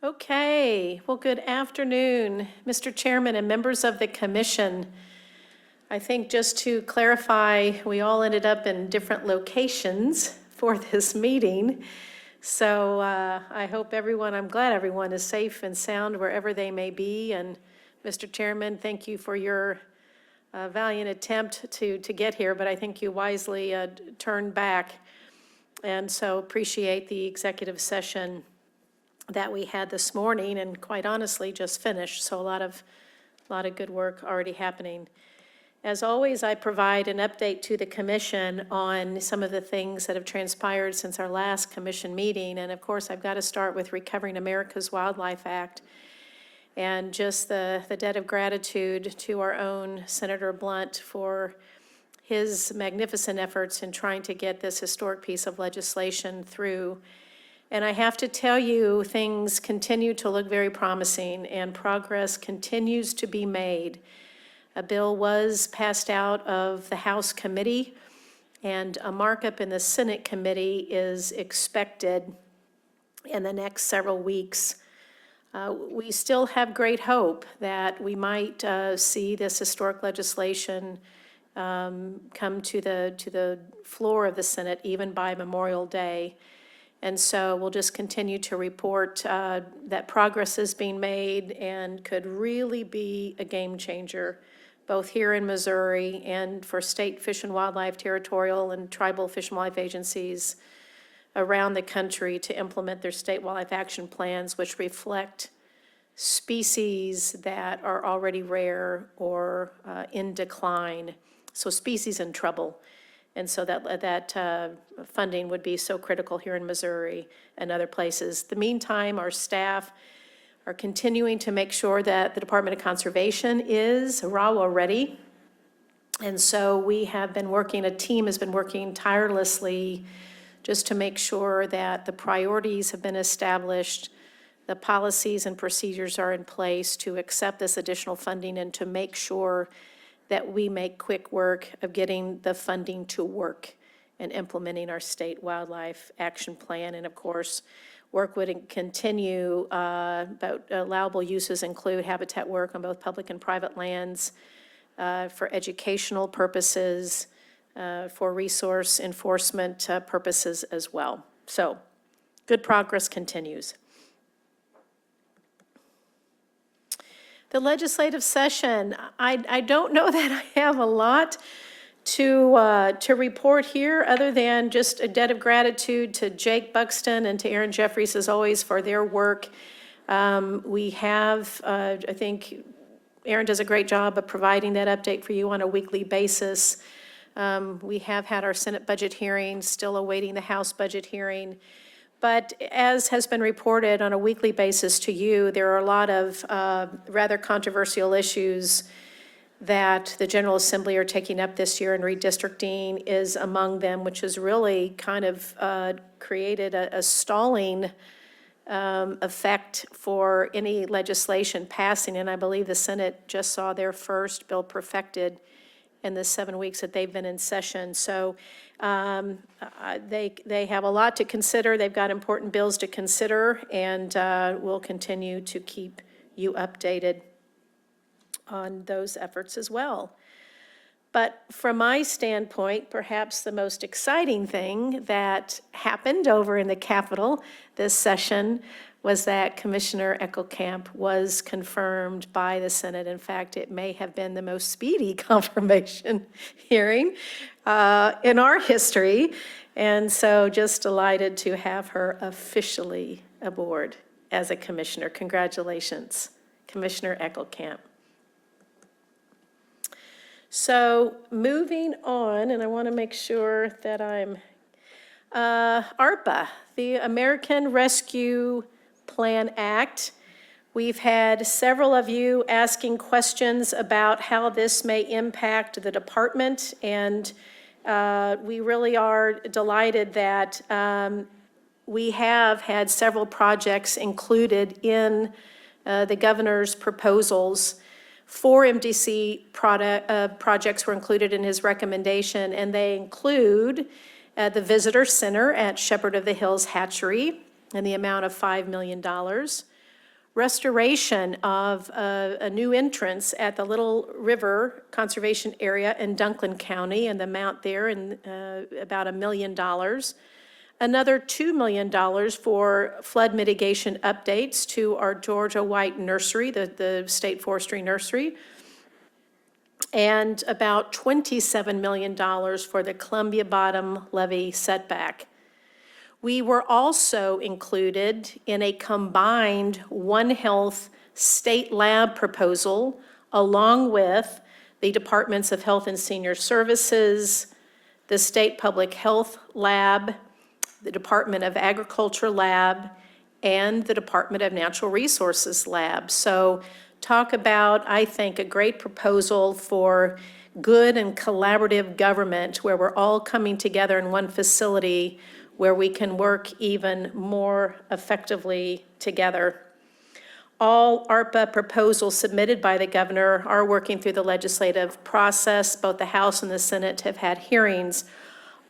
Okay, well, good afternoon, Mr. Chairman and members of the commission. I think just to clarify, we all ended up in different locations for this meeting. So I'm glad everyone is safe and sound wherever they may be. And Mr. Chairman, thank you for your valiant attempt to get here, but I think you wisely turned back. And so appreciate the executive session that we had this morning, and quite honestly just finished. So a lot of good work already happening. As always, I provide an update to the commission on some of the things that have transpired since our last commission meeting. And of course, I've got to start with Recovering America's Wildlife Act and just the debt of gratitude to our own Senator Blunt for his magnificent efforts in trying to get this historic piece of legislation through. And I have to tell you, things continue to look very promising and progress continues to be made. A bill was passed out of the House committee and a markup in the Senate committee is expected in the next several weeks. We still have great hope that we might see this historic legislation come to the floor of the Senate even by Memorial Day. And so we'll just continue to report that progress is being made and could really be a game changer, both here in Missouri and for state fish and wildlife, territorial and tribal fish and wildlife agencies around the country to implement their state wildlife action plans, which reflect species that are already rare or in decline. So species in trouble. And so that funding would be so critical here in Missouri and other places. In the meantime, our staff are continuing to make sure that the Department of Conservation is RAWA ready. And so we have been working, a team has been working tirelessly just to make sure that the priorities have been established, the policies and procedures are in place to accept this additional funding and to make sure that we make quick work of getting the funding to work and implementing our state wildlife action plan. And of course, work would continue, but allowable uses include habitat work on both public and private lands for educational purposes, for resource enforcement purposes as well. So good progress continues. The legislative session, I don't know that I have a lot to report here other than just a debt of gratitude to Jake Buxton and to Aaron Jeffries as always for their work. We have, I think Aaron does a great job of providing that update for you on a weekly basis. We have had our Senate budget hearing, still awaiting the House budget hearing. But as has been reported on a weekly basis to you, there are a lot of rather controversial issues that the General Assembly are taking up this year, and redistricting is among them, which has really kind of created a stalling effect for any legislation passing. And I believe the Senate just saw their first bill perfected in the 7 weeks that they've been in session. So they have a lot to consider. They've got important bills to consider, and we'll continue to keep you updated on those efforts as well. But from my standpoint, perhaps the most exciting thing that happened over in the Capitol this session was that Commissioner Eckelkamp was confirmed by the Senate. In fact, it may have been the most speedy confirmation hearing in our history. And so just delighted to have her officially aboard as a commissioner. Congratulations, Commissioner Eckelkamp. So moving on, and I want to make sure that I'm, ARPA, the American Rescue Plan Act. We've had several of you asking questions about how this may impact the department, and we really are delighted that we have had several projects included in the governor's proposals. 4 MDC projects were included in his recommendation, and they include the Visitor Center at Shepherd of the Hills Hatchery in the amount of $5 million. restoration of a new entrance at the Little River Conservation Area in Dunklin County, and the amount there in about $1 million. Another $2 million for flood mitigation updates to our Georgia White Nursery, the State Forestry Nursery, and about $27 million for the Columbia Bottom levee setback. We were also included in a combined One Health state lab proposal, along with the Departments of Health and Senior Services, the State Public Health Lab, the Department of Agriculture Lab, and the Department of Natural Resources Lab. So talk about, I think, a great proposal for good and collaborative government where we're all coming together in one facility where we can work even more effectively together. All ARPA proposals submitted by the governor are working through the legislative process. Both the House and the Senate have had hearings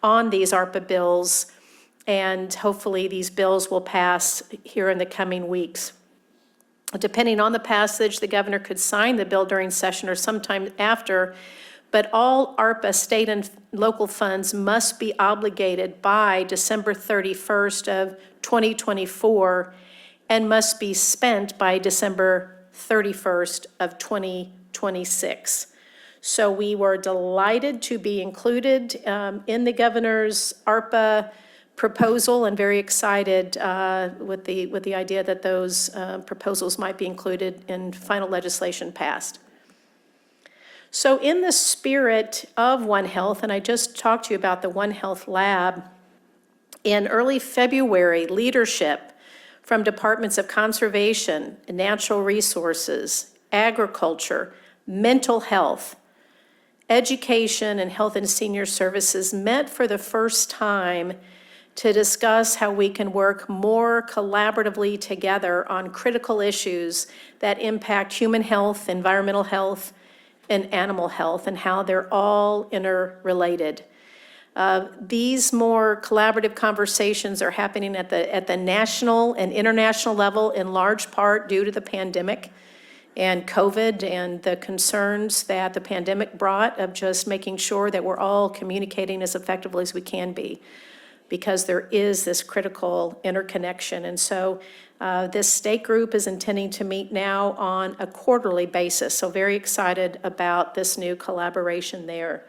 on these ARPA bills, and hopefully these bills will pass here in the coming weeks. Depending on the passage, the governor could sign the bill during session or sometime after, but all ARPA state and local funds must be obligated by December 31st of 2024 and must be spent by December 31st of 2026. So we were delighted to be included in the governor's ARPA proposal, and very excited with the idea that those proposals might be included in final legislation passed. So in the spirit of One Health, and I just talked to you about the One Health Lab, in early February, leadership from Departments of Conservation, Natural Resources, Agriculture, Mental Health, Education, and Health and Senior Services met for the first time to discuss how we can work more collaboratively together on critical issues that impact human health, environmental health, and animal health, and how they're all interrelated. These more collaborative conversations are happening at the national and international level, in large part due to the pandemic and COVID and the concerns that the pandemic brought of just making sure that we're all communicating as effectively as we can be, because there is this critical interconnection. And so this state group is intending to meet now on a quarterly basis. So very excited about this new collaboration there.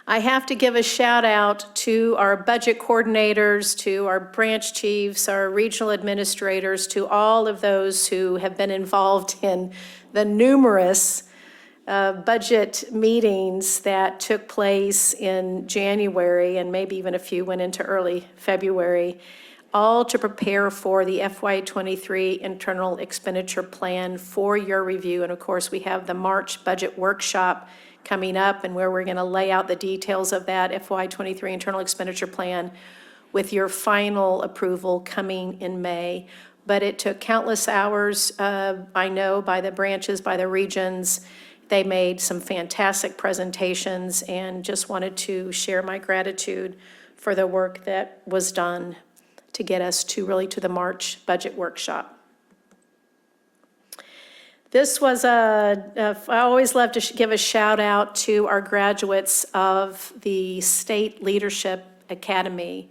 I have to give a shout out to our budget coordinators, to our branch chiefs, our regional administrators, to all of those who have been involved in the numerous budget meetings that took place in January, and maybe even a few went into early February, all to prepare for the FY23 internal expenditure plan for your review. And of course, we have the March budget workshop coming up, and where we're going to lay out the details of that FY23 internal expenditure plan with your final approval coming in May. But it took countless hours, I know, by the branches, by the regions. They made some fantastic presentations, and just wanted to share my gratitude for the work that was done to get us to the March budget workshop. This was I always love to give a shout out to our graduates of the State Leadership Academy.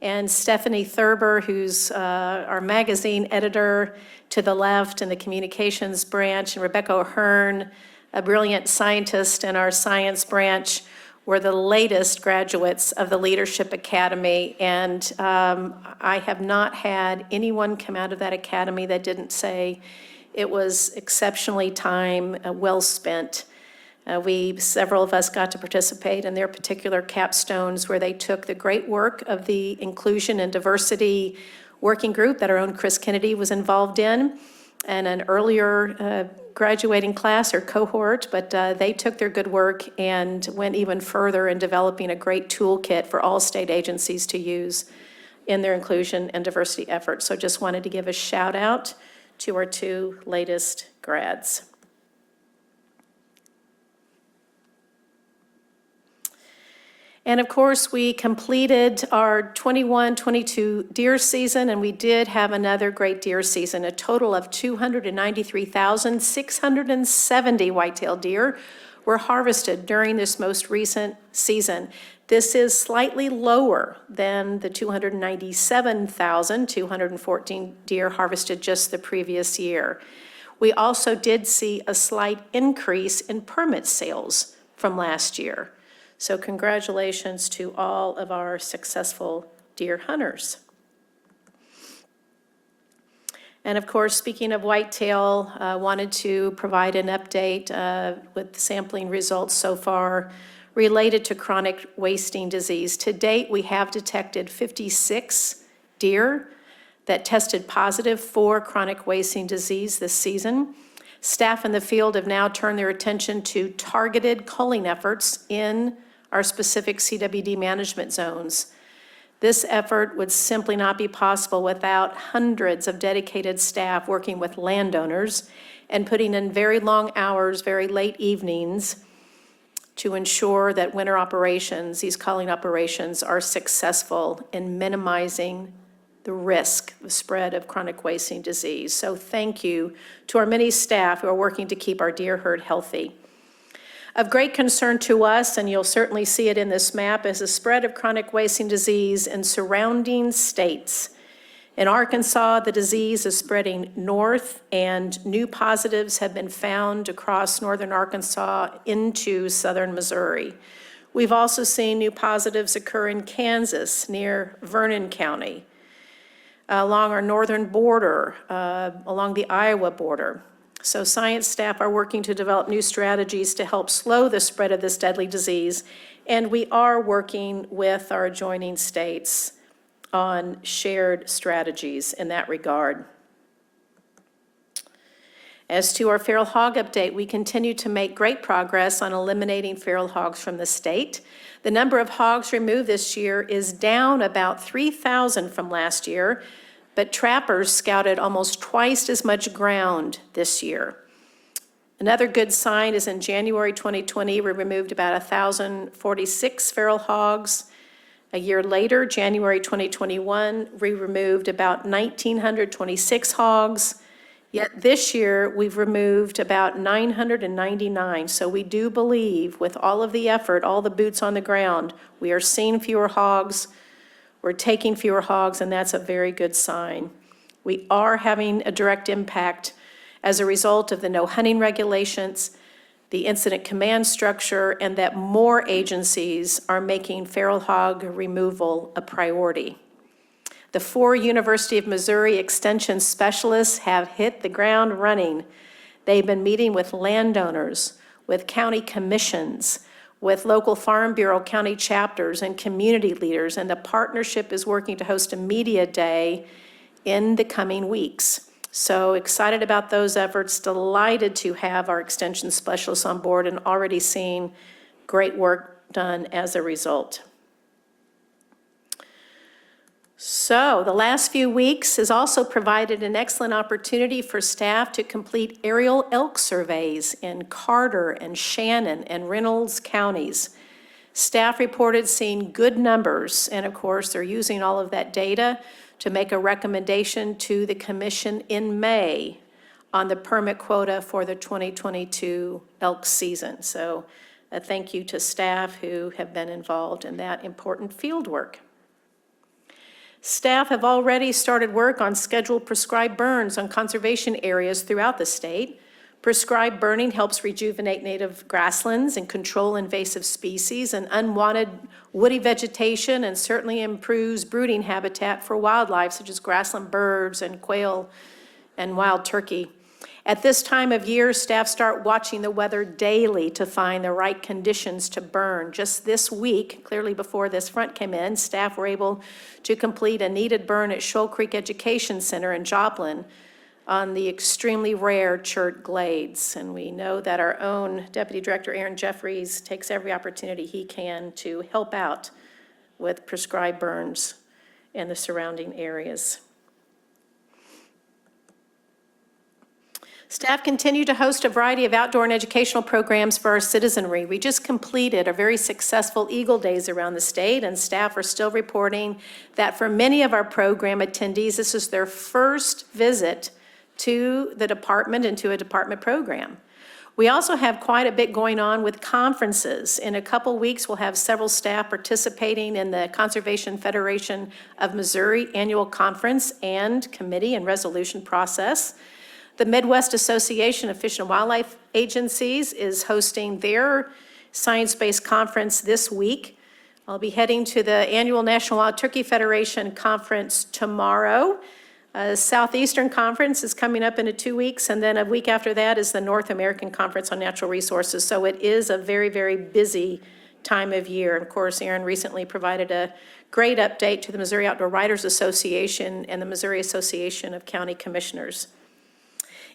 And Stephanie Thurber, who's our magazine editor to the left in the communications branch, and Rebecca O'Hearn, a brilliant scientist in our science branch, were the latest graduates of the Leadership Academy. And I have not had anyone come out of that academy that didn't say it was exceptionally time well spent. Several of us got to participate in their particular capstones, where they took the great work of the Inclusion and Diversity Working Group that our own Chris Kennedy was involved in, and an earlier graduating class or cohort, but they took their good work and went even further in developing a great toolkit for all state agencies to use in their inclusion and diversity efforts. So just wanted to give a shout out to our two latest grads. And of course, we completed our 21-22 deer season, and we did have another great deer season, a total of 293,670 white-tailed deer were harvested during this most recent season. This is slightly lower than the 297,214 deer harvested just the previous year. We also did see a slight increase in permit sales from last year. So congratulations to all of our successful deer hunters. And of course, speaking of whitetail, wanted to provide an update with sampling results so far related to chronic wasting disease. To date, we have detected 56 deer that tested positive for chronic wasting disease this season. Staff in the field have now turned their attention to targeted culling efforts in our specific CWD management zones. This effort would simply not be possible without hundreds of dedicated staff working with landowners and putting in very long hours, very late evenings to ensure that winter operations, these culling operations, are successful in minimizing the risk of spread of chronic wasting disease. So thank you to our many staff who are working to keep our deer herd healthy. Of great concern to us, and you'll certainly see it in this map, is the spread of chronic wasting disease in surrounding states. In Arkansas, the disease is spreading north, and new positives have been found across northern Arkansas into southern Missouri. We've also seen new positives occur in Kansas near Vernon County, along our northern border, along the Iowa border. So science staff are working to develop new strategies to help slow the spread of this deadly disease, and we are working with our adjoining states on shared strategies in that regard. As to our feral hog update, we continue to make great progress on eliminating feral hogs from the state. The number of hogs removed this year is down about 3,000 from last year, but trappers scouted almost twice as much ground this year. Another good sign is in January 2020, we removed about 1,046 feral hogs. A year later, January 2021, we removed about 1,926 hogs. Yet this year, we've removed about 999. So we do believe with all of the effort, all the boots on the ground, we are seeing fewer hogs. We're taking fewer hogs, and that's a very good sign. We are having a direct impact as a result of the no hunting regulations, the incident command structure, and that more agencies are making feral hog removal a priority. The 4 University of Missouri Extension specialists have hit the ground running. They've been meeting with landowners, with county commissions, with local Farm Bureau county chapters and community leaders, and the partnership is working to host a media day in the coming weeks. So excited about those efforts, delighted to have our extension specialists on board and already seeing great work done as a result. So the last few weeks has also provided an excellent opportunity for staff to complete aerial elk surveys in Carter and Shannon and Reynolds counties. Staff reported seeing good numbers, and of course they're using all of that data to make a recommendation to the commission in May on the permit quota for the 2022 elk season. So a thank you to staff who have been involved in that important field work. Staff have already started work on scheduled prescribed burns on conservation areas throughout the state. Prescribed burning helps rejuvenate native grasslands and control invasive species and unwanted woody vegetation, and certainly improves brooding habitat for wildlife such as grassland birds and quail and wild turkey. At this time of year, staff start watching the weather daily to find the right conditions to burn. Just this week, clearly before this front came in, staff were able to complete a needed burn at Shoal Creek Education Center in Joplin on the extremely rare chert glades. And we know that our own Deputy Director Aaron Jeffries takes every opportunity he can to help out with prescribed burns in the surrounding areas. Staff continue to host a variety of outdoor and educational programs for our citizenry. We just completed a very successful Eagle Days around the state, and staff are still reporting that for many of our program attendees, this is their first visit to the department and to a department program. We also have quite a bit going on with conferences. In a couple weeks, we'll have several staff participating in the Conservation Federation of Missouri Annual Conference and Committee and Resolution process. The Midwest Association of Fish and Wildlife Agencies is hosting their science-based conference this week. I'll be heading to the annual National Wild Turkey Federation conference tomorrow. Southeastern Conference is coming up in 2 weeks, and then a week after that is the North American Conference on Natural Resources. So it is a very, very busy time of year. Of course, Aaron recently provided a great update to the Missouri Outdoor Writers Association and the Missouri Association of County Commissioners.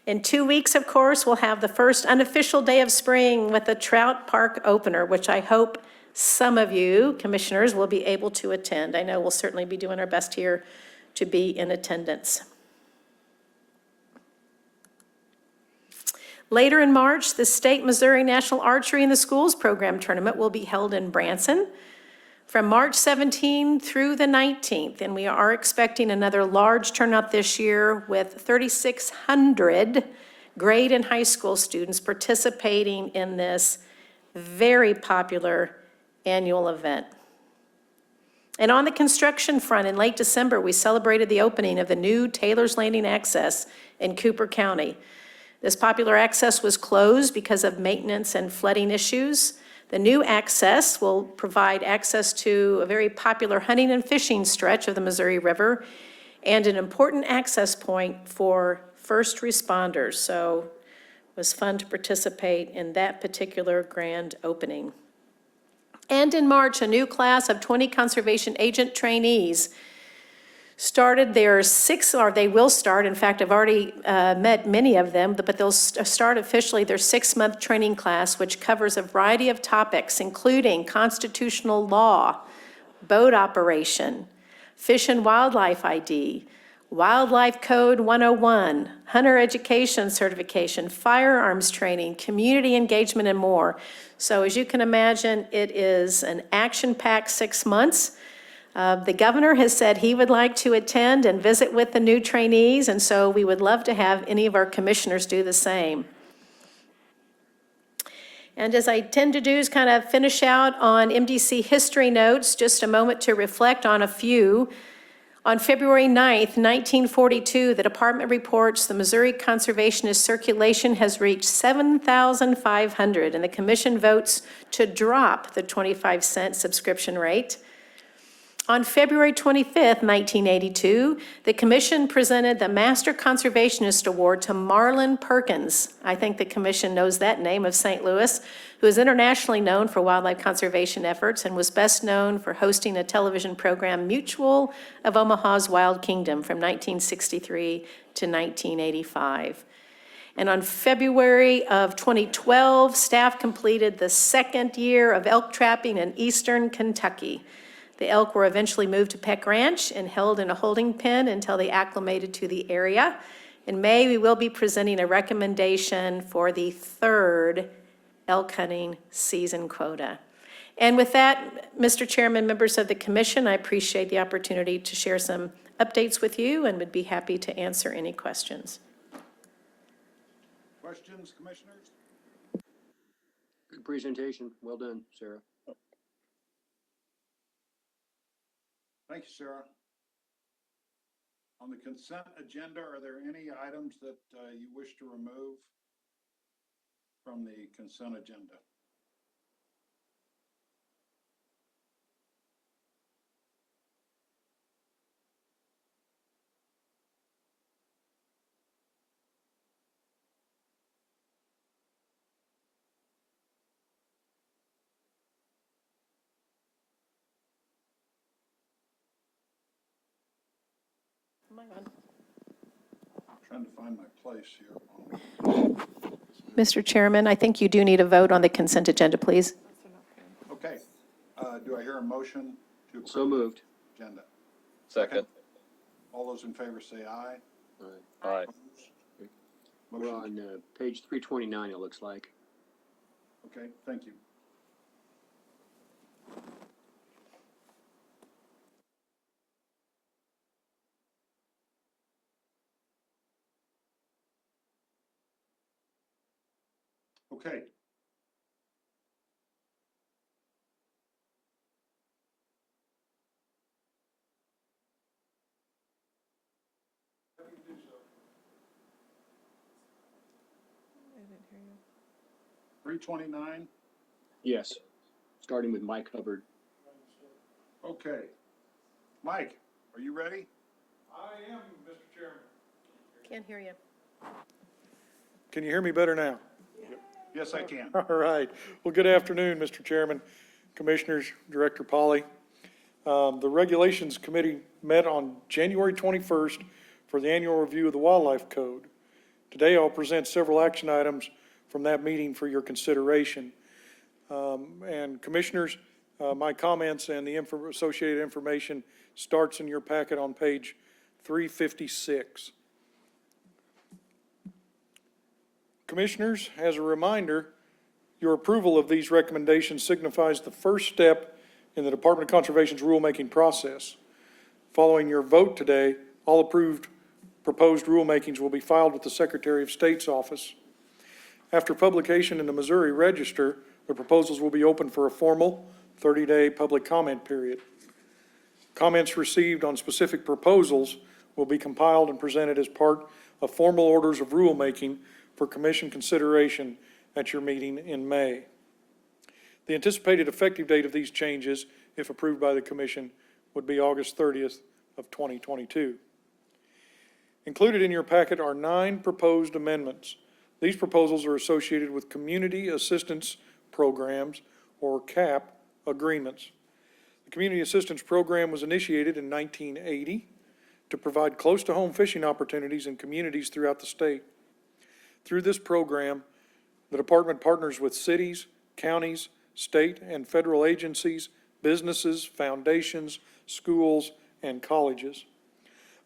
In 2 weeks, of course, we'll have the first unofficial day of spring with the Trout Park opener, which I hope some of you commissioners will be able to attend. I know we'll certainly be doing our best here to be in attendance. Later in March, the State Missouri National Archery in the Schools Program Tournament will be held in Branson from March 17 through the 19th, and we are expecting another large turnout this year with 3,600 grade and high school students participating in this very popular annual event. And on the construction front, in late December, we celebrated the opening of the new Taylor's Landing Access in Cooper County. This popular access was closed because of maintenance and flooding issues. The new access will provide access to a very popular hunting and fishing stretch of the Missouri River and an important access point for first responders. So it was fun to participate in that particular grand opening. And in March, a new class of 20 conservation agent trainees started their they will start, in fact, I've already met many of them, but they'll start officially their 6-month training class, which covers a variety of topics, including constitutional law, boat operation, fish and wildlife ID, Wildlife Code 101, hunter education certification, firearms training, community engagement, and more. So as you can imagine, it is an action-packed 6 months. The governor has said he would like to attend and visit with the new trainees, and so we would love to have any of our commissioners do the same. And as I tend to do is kind of finish out on MDC history notes, just a moment to reflect on a few. On February 9th, 1942, the department reports the Missouri Conservationist circulation has reached 7,500, and the commission votes to drop the 25-cent subscription rate. On February 25th, 1982, the commission presented the Master Conservationist Award to Marlin Perkins. I think the commission knows that name, of St. Louis, who is internationally known for wildlife conservation efforts and was best known for hosting a television program, Mutual of Omaha's Wild Kingdom, from 1963 to 1985. And on February of 2012, staff completed the 2nd year of elk trapping in eastern Kentucky. The elk were eventually moved to Peck Ranch and held in a holding pen until they acclimated to the area. In May, we will be presenting a recommendation for the 3rd elk hunting season quota. And with that, Mr. Chairman, members of the commission, I appreciate the opportunity to share some updates with you and would be happy to answer any questions. Questions, commissioners? Good presentation. Well done, Sarah. Thank you, Sarah. On the consent agenda, are there any items that you wish to remove from the consent agenda? Trying to find my place here. Mr. Chairman, I think you do need a vote on the consent agenda, please. Okay. Do I hear a motion to approve? So moved. the Agenda. Second. All those in favor say aye. Aye. We're on page 329, it looks like. Okay, thank you. Okay. I didn't hear you. 329, Yes, starting with Mike Hubbard. okay. Mike, are you ready? I am, Mr. Chairman. Can't hear you. Can you hear me better now? Yes, I can. All right. Well, good afternoon, Mr. Chairman, Commissioners, Director Polly. The Regulations Committee met on January 21st for the annual review of the Wildlife Code. Today, I'll present several action items from that meeting for your consideration. And Commissioners, my comments and the associated information starts in your packet on page 356. Commissioners, as a reminder, your approval of these recommendations signifies the first step in the Department of Conservation's rulemaking process. Following your vote today, all approved proposed rulemakings will be filed with the Secretary of State's office. After publication in the Missouri Register, the proposals will be open for a formal 30-day public comment period. Comments received on specific proposals will be compiled and presented as part of formal orders of rulemaking for Commission consideration at your meeting in May. The anticipated effective date of these changes, if approved by the Commission, would be August 30th of 2022. Included in your packet are 9 proposed amendments. These proposals are associated with Community Assistance Programs, or CAP, agreements. The Community Assistance Program was initiated in 1980 to provide close-to-home fishing opportunities in communities throughout the state. Through this program, the department partners with cities, counties, state and federal agencies, businesses, foundations, schools, and colleges.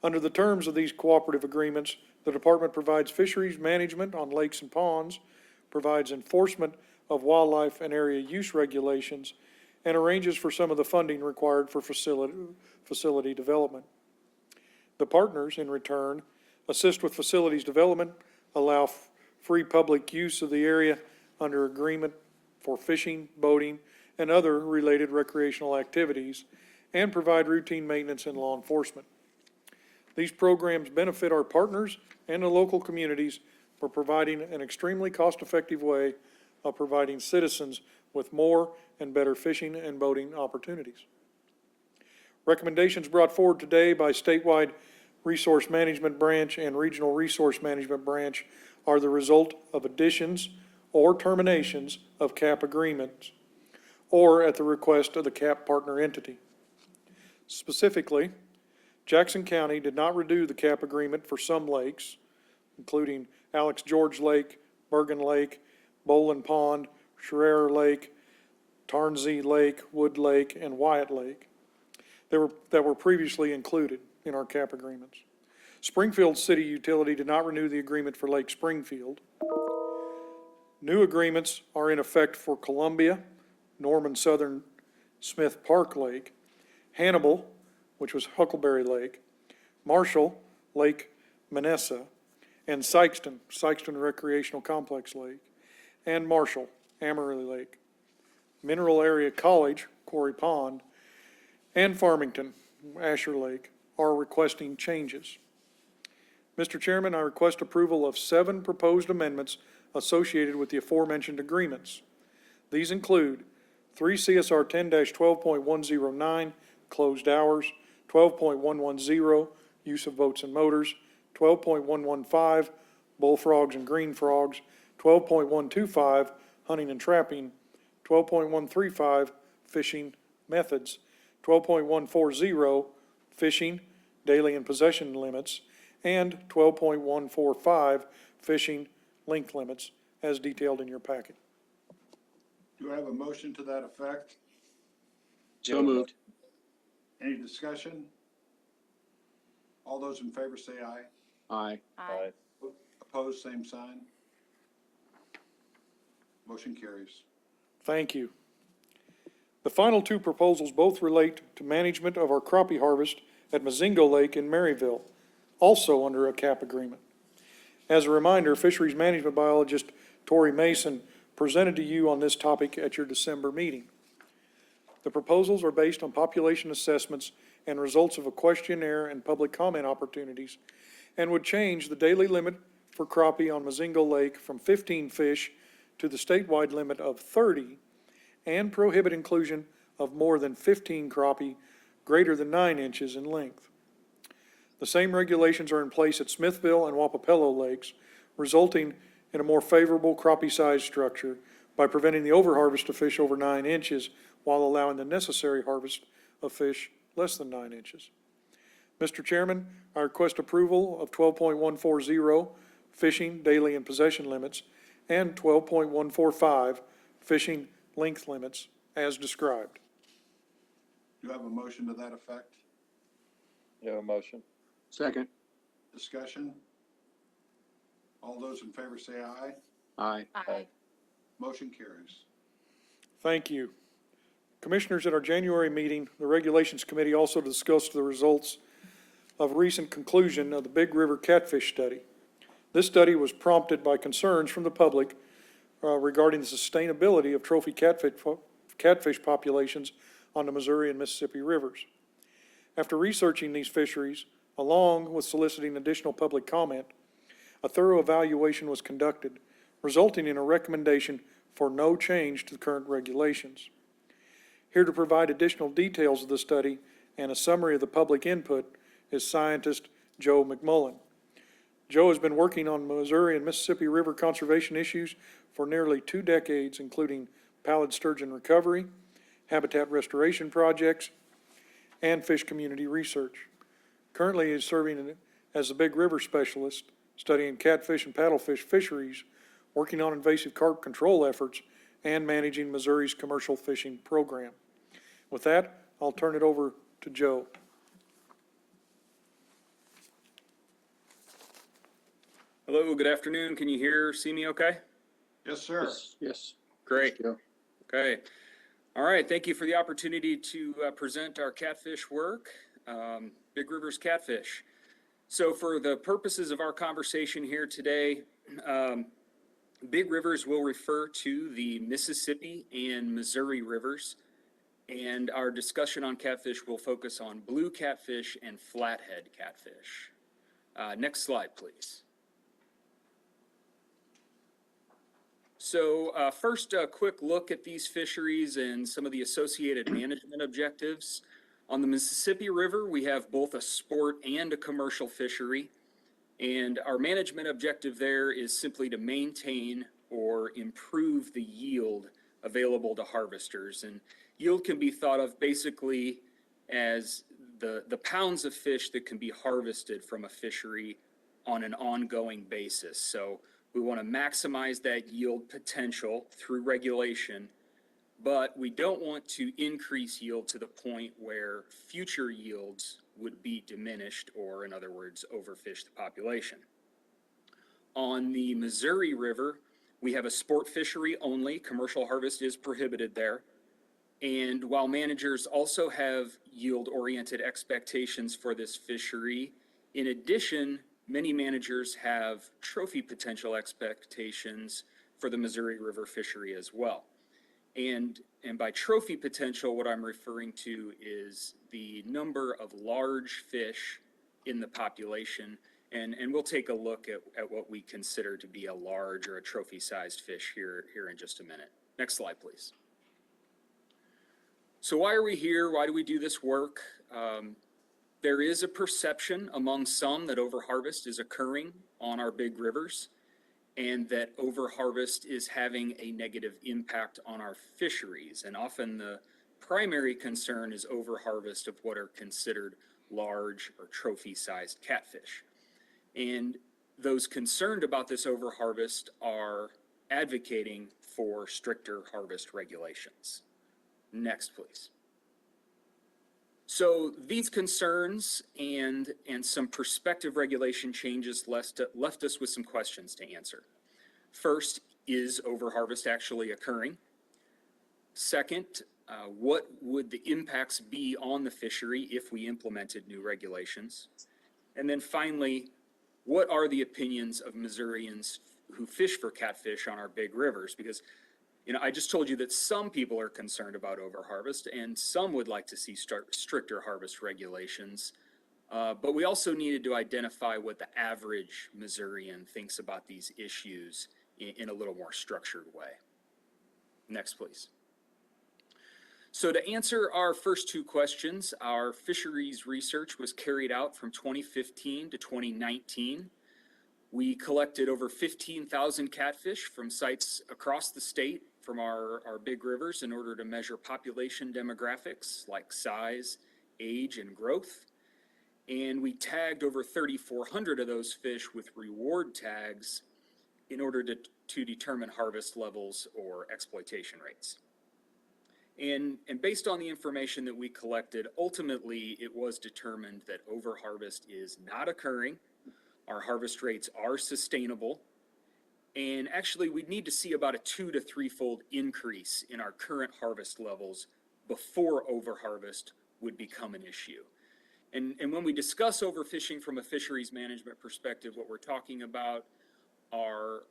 Under the terms of these cooperative agreements, the department provides fisheries management on lakes and ponds, provides enforcement of wildlife and area use regulations, and arranges for some of the funding required for facility development. The partners, in return, assist with facilities development, allow free public use of the area under agreement for fishing, boating, and other related recreational activities, and provide routine maintenance and law enforcement. These programs benefit our partners and the local communities for providing an extremely cost-effective way of providing citizens with more and better fishing and boating opportunities. Recommendations brought forward today by statewide Resource Management Branch and Regional Resource Management Branch are the result of additions or terminations of CAP agreements, or at the request of the CAP partner entity. Specifically, Jackson County did not renew the CAP agreement for some lakes, including Alex George Lake, Bergen Lake, Bolin Pond, Schreier Lake, Tarnsey Lake, Wood Lake, and Wyatt Lake that were previously included in our CAP agreements. Springfield City Utility did not renew the agreement for Lake Springfield. New agreements are in effect for Columbia, Norman Southern Smith Park Lake, Hannibal, which was Huckleberry Lake, Marshall, Lake Manessa, and Sykeston Recreational Complex Lake, and Marshall, Amory Lake. Mineral Area College, Quarry Pond, and Farmington, Asher Lake, are requesting changes. Mr. Chairman, I request approval of 7 proposed amendments associated with the aforementioned agreements. These include 3 CSR 10-12.109, closed hours, 12.110, use of boats and motors, 12.115, bullfrogs and green frogs, 12.125, hunting and trapping, 12.135, fishing methods, 12.140, fishing, daily and possession limits, and 12.145, fishing length limits, as detailed in your packet. Do I have a motion to that effect? So moved. Any discussion? All those in favor say aye. Aye. Aye. Opposed, same sign. Motion carries. Thank you. The final two proposals both relate to management of our crappie harvest at Mazingo Lake in Maryville, also under a CAP agreement. As a reminder, Fisheries Management Biologist Tori Mason presented to you on this topic at your December meeting. The proposals are based on population assessments and results of a questionnaire and public comment opportunities, and would change the daily limit for crappie on Mazingo Lake from 15 fish to the statewide limit of 30, and prohibit inclusion of more than 15 crappie greater than 9 inches in length. The same regulations are in place at Smithville and Wapapello Lakes, resulting in a more favorable crappie size structure by preventing the overharvest of fish over 9 inches while allowing the necessary harvest of fish less than 9 inches. Mr. Chairman, I request approval of 12.140 fishing daily and possession limits and 12.145 fishing length limits as described. Do you have a motion to that effect? You have a motion? Second. Discussion? All those in favor say aye. Aye. Aye. Motion carries. Thank you. Commissioners, at our January meeting, the Regulations Committee also discussed the results of recent conclusion of the Big River Catfish Study. This study was prompted by concerns from the public regarding the sustainability of trophy catfish populations on the Missouri and Mississippi rivers. After researching these fisheries, along with soliciting additional public comment, a thorough evaluation was conducted, resulting in a recommendation for no change to the current regulations. Here to provide additional details of the study and a summary of the public input is scientist Joe McMullen. Joe has been working on Missouri and Mississippi River conservation issues for nearly 2 decades, including pallid sturgeon recovery, habitat restoration projects, and fish community research. Currently, he is serving as the Big River specialist, studying catfish and paddlefish fisheries, working on invasive carp control efforts, and managing Missouri's commercial fishing program. With that, I'll turn it over to Joe. Hello, good afternoon. Can you see me okay? Yes, sir. Yes. Great. Joe. Okay. All right. Thank you for the opportunity to present our catfish work, Big River's catfish. So for the purposes of our conversation here today, Big Rivers will refer to the Mississippi and Missouri rivers, and our discussion on catfish will focus on blue catfish and flathead catfish. Next slide, please. So first, a quick look at these fisheries and some of the associated management objectives. On the Mississippi River, we have both a sport and a commercial fishery. And our management objective there is simply to maintain or improve the yield available to harvesters. And yield can be thought of basically as the pounds of fish that can be harvested from a fishery on an ongoing basis. So we want to maximize that yield potential through regulation, but we don't want to increase yield to the point where future yields would be diminished, or in other words, overfish the population. On the Missouri River, we have a sport fishery only. Commercial harvest is prohibited there. And while managers also have yield-oriented expectations for this fishery, in addition, many managers have trophy potential expectations for the Missouri River fishery as well. And by trophy potential, what I'm referring to is the number of large fish in the population. And we'll take a look at what we consider to be a large or a trophy-sized fish here in just a minute. Next slide, please. So why are we here? Why do we do this work? There is a perception among some that overharvest is occurring on our big rivers, and that overharvest is having a negative impact on our fisheries. And often the primary concern is overharvest of what are considered large or trophy-sized catfish. And those concerned about this overharvest are advocating for stricter harvest regulations. Next, please. So these concerns and some prospective regulation changes left us with some questions to answer. First, is overharvest actually occurring? Second, what would the impacts be on the fishery if we implemented new regulations? And then finally, what are the opinions of Missourians who fish for catfish on our big rivers? Because, you know, I just told you that some people are concerned about overharvest and some would like to see stricter harvest regulations. But we also needed to identify what the average Missourian thinks about these issues in a little more structured way. Next, please. So to answer our first two questions, our fisheries research was carried out from 2015 to 2019. We collected over 15,000 catfish from sites across the state from our big rivers in order to measure population demographics like size, age, and growth. And we tagged over 3,400 of those fish with reward tags in order to determine harvest levels or exploitation rates. And based on the information that we collected, ultimately it was determined that overharvest is not occurring. Our harvest rates are sustainable. And actually we'd need to see about a 2 to 3-fold increase in our current harvest levels before overharvest would become an issue. And when we discuss overfishing from a fisheries management perspective, what we're talking about are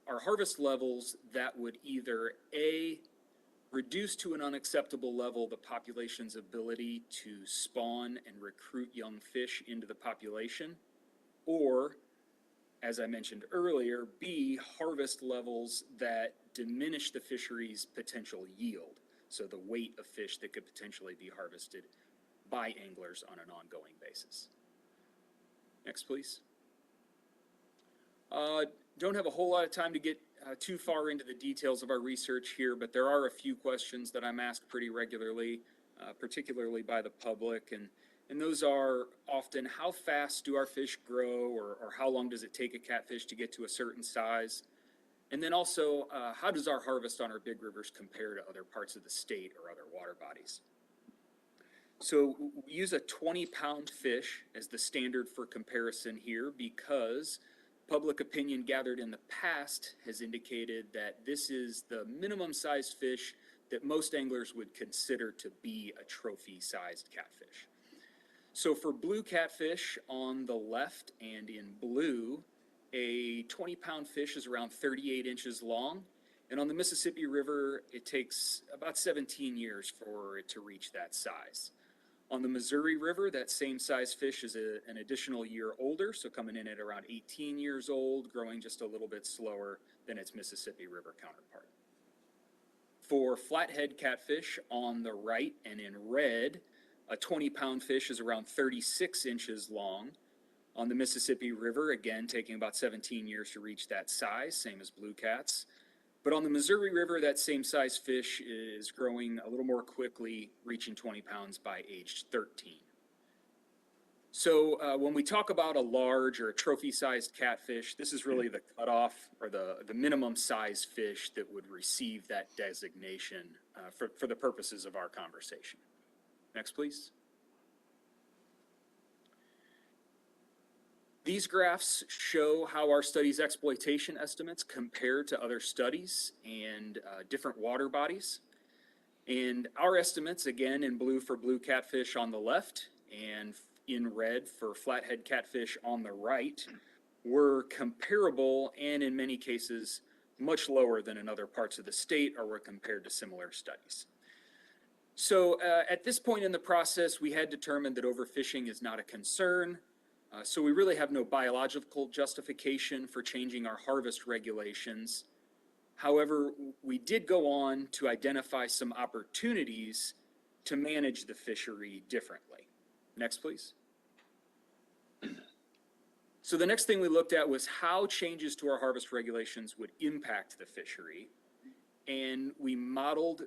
harvest levels that would either A, reduce to an unacceptable level the population's ability to spawn and recruit young fish into the population, or, as I mentioned earlier, B, harvest levels that diminish the fishery's potential yield, so the weight of fish that could potentially be harvested by anglers on an ongoing basis. Next, please. Don't have a whole lot of time to get too far into the details of our research here, but there are a few questions that I'm asked pretty regularly, particularly by the public, and those are often how fast do our fish grow, or how long does it take a catfish to get to a certain size? And then also, how does our harvest on our big rivers compare to other parts of the state or other water bodies? So we use a 20-pound fish as the standard for comparison here because public opinion gathered in the past has indicated that this is the minimum sized fish that most anglers would consider to be a trophy-sized catfish. So for blue catfish on the left and in blue, a 20-pound fish is around 38 inches long. And on the Mississippi River, it takes about 17 years for it to reach that size. On the Missouri River, that same size fish is an additional year older, so coming in at around 18 years old, growing just a little bit slower than its Mississippi River counterpart. For flathead catfish on the right and in red, a 20-pound fish is around 36 inches long. On the Mississippi River, again, taking about 17 years to reach that size, same as blue cats. But on the Missouri River, that same size fish is growing a little more quickly, reaching 20 pounds by age 13. So when we talk about a large or a trophy-sized catfish, this is really the cutoff or the minimum size fish that would receive that designation for the purposes of our conversation. Next, please. These graphs show how our study's exploitation estimates compare to other studies and different water bodies. And our estimates, again, in blue for blue catfish on the left and in red for flathead catfish on the right, were comparable and in many cases much lower than in other parts of the state or were compared to similar studies. So at this point in the process, we had determined that overfishing is not a concern. So we really have no biological justification for changing our harvest regulations. However, we did go on to identify some opportunities to manage the fishery differently. Next, please. So the next thing we looked at was how changes to our harvest regulations would impact the fishery. And we modeled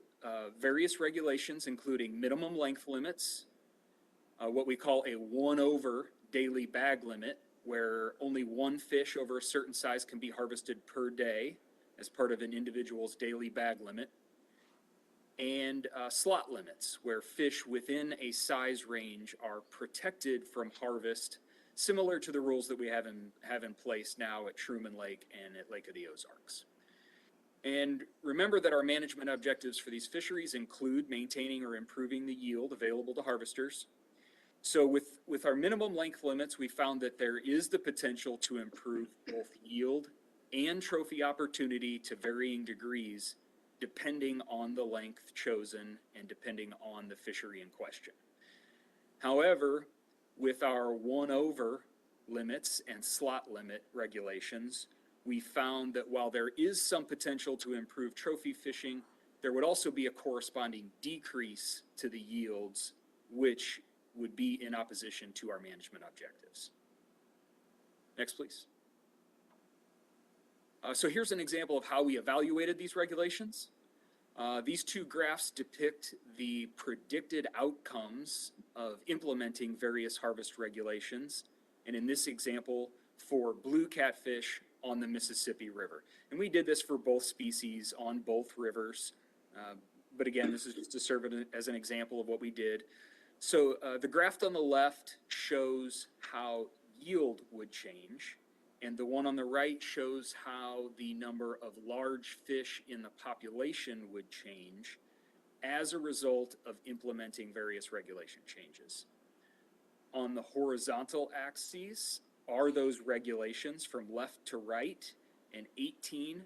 various regulations, including minimum length limits, what we call a 1/over daily bag limit, where only one fish over a certain size can be harvested per day as part of an individual's daily bag limit. and slot limits, where fish within a size range are protected from harvest, similar to the rules that we have in place now at Truman Lake and at Lake of the Ozarks. And remember that our management objectives for these fisheries include maintaining or improving the yield available to harvesters. So with our minimum length limits, we found that there is the potential to improve both yield and trophy opportunity to varying degrees, depending on the length chosen and depending on the fishery in question. However, with our 1-over limits and slot limit regulations, we found that while there is some potential to improve trophy fishing, there would also be a corresponding decrease to the yields, which would be in opposition to our management objectives. Next, please. So here's an example of how we evaluated these regulations. These two graphs depict the predicted outcomes of implementing various harvest regulations, and in this example, for blue catfish on the Mississippi River. And we did this for both species on both rivers, but again, this is just to serve as an example of what we did. So the graph on the left shows how yield would change, and the one on the right shows how the number of large fish in the population would change as a result of implementing various regulation changes. On the horizontal axes are those regulations from left to right: an 18,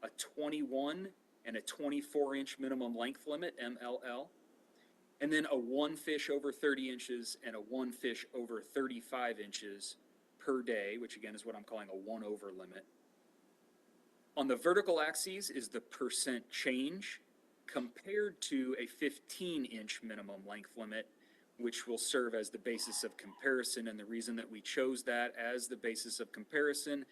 a 21, and a 24-inch minimum length limit, MLL, and then a 1 fish over 30 inches and a 1 fish over 35 inches per day, which again is what I'm calling a 1-over limit. On the vertical axis is the percent change compared to a 15-inch minimum length limit, which will serve as the basis of comparison. And the reason that we chose that as the basis of comparison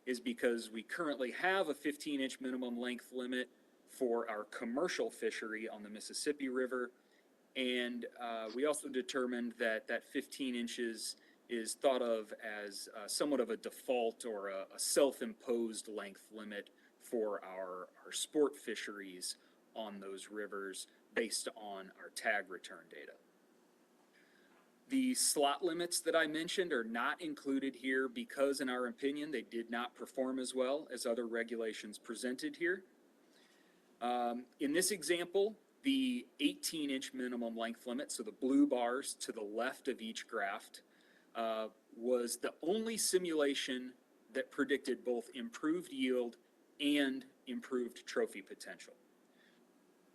is because we currently have a 15-inch minimum length limit for our commercial fishery on the Mississippi River. And we also determined that that 15 inches is thought of as somewhat of a default or a self-imposed length limit for our sport fisheries on those rivers based on our tag return data. The slot limits that I mentioned are not included here because, in our opinion, they did not perform as well as other regulations presented here. In this example, the 18-inch minimum length limit, so the blue bars to the left of each graph, was the only simulation that predicted both improved yield and improved trophy potential.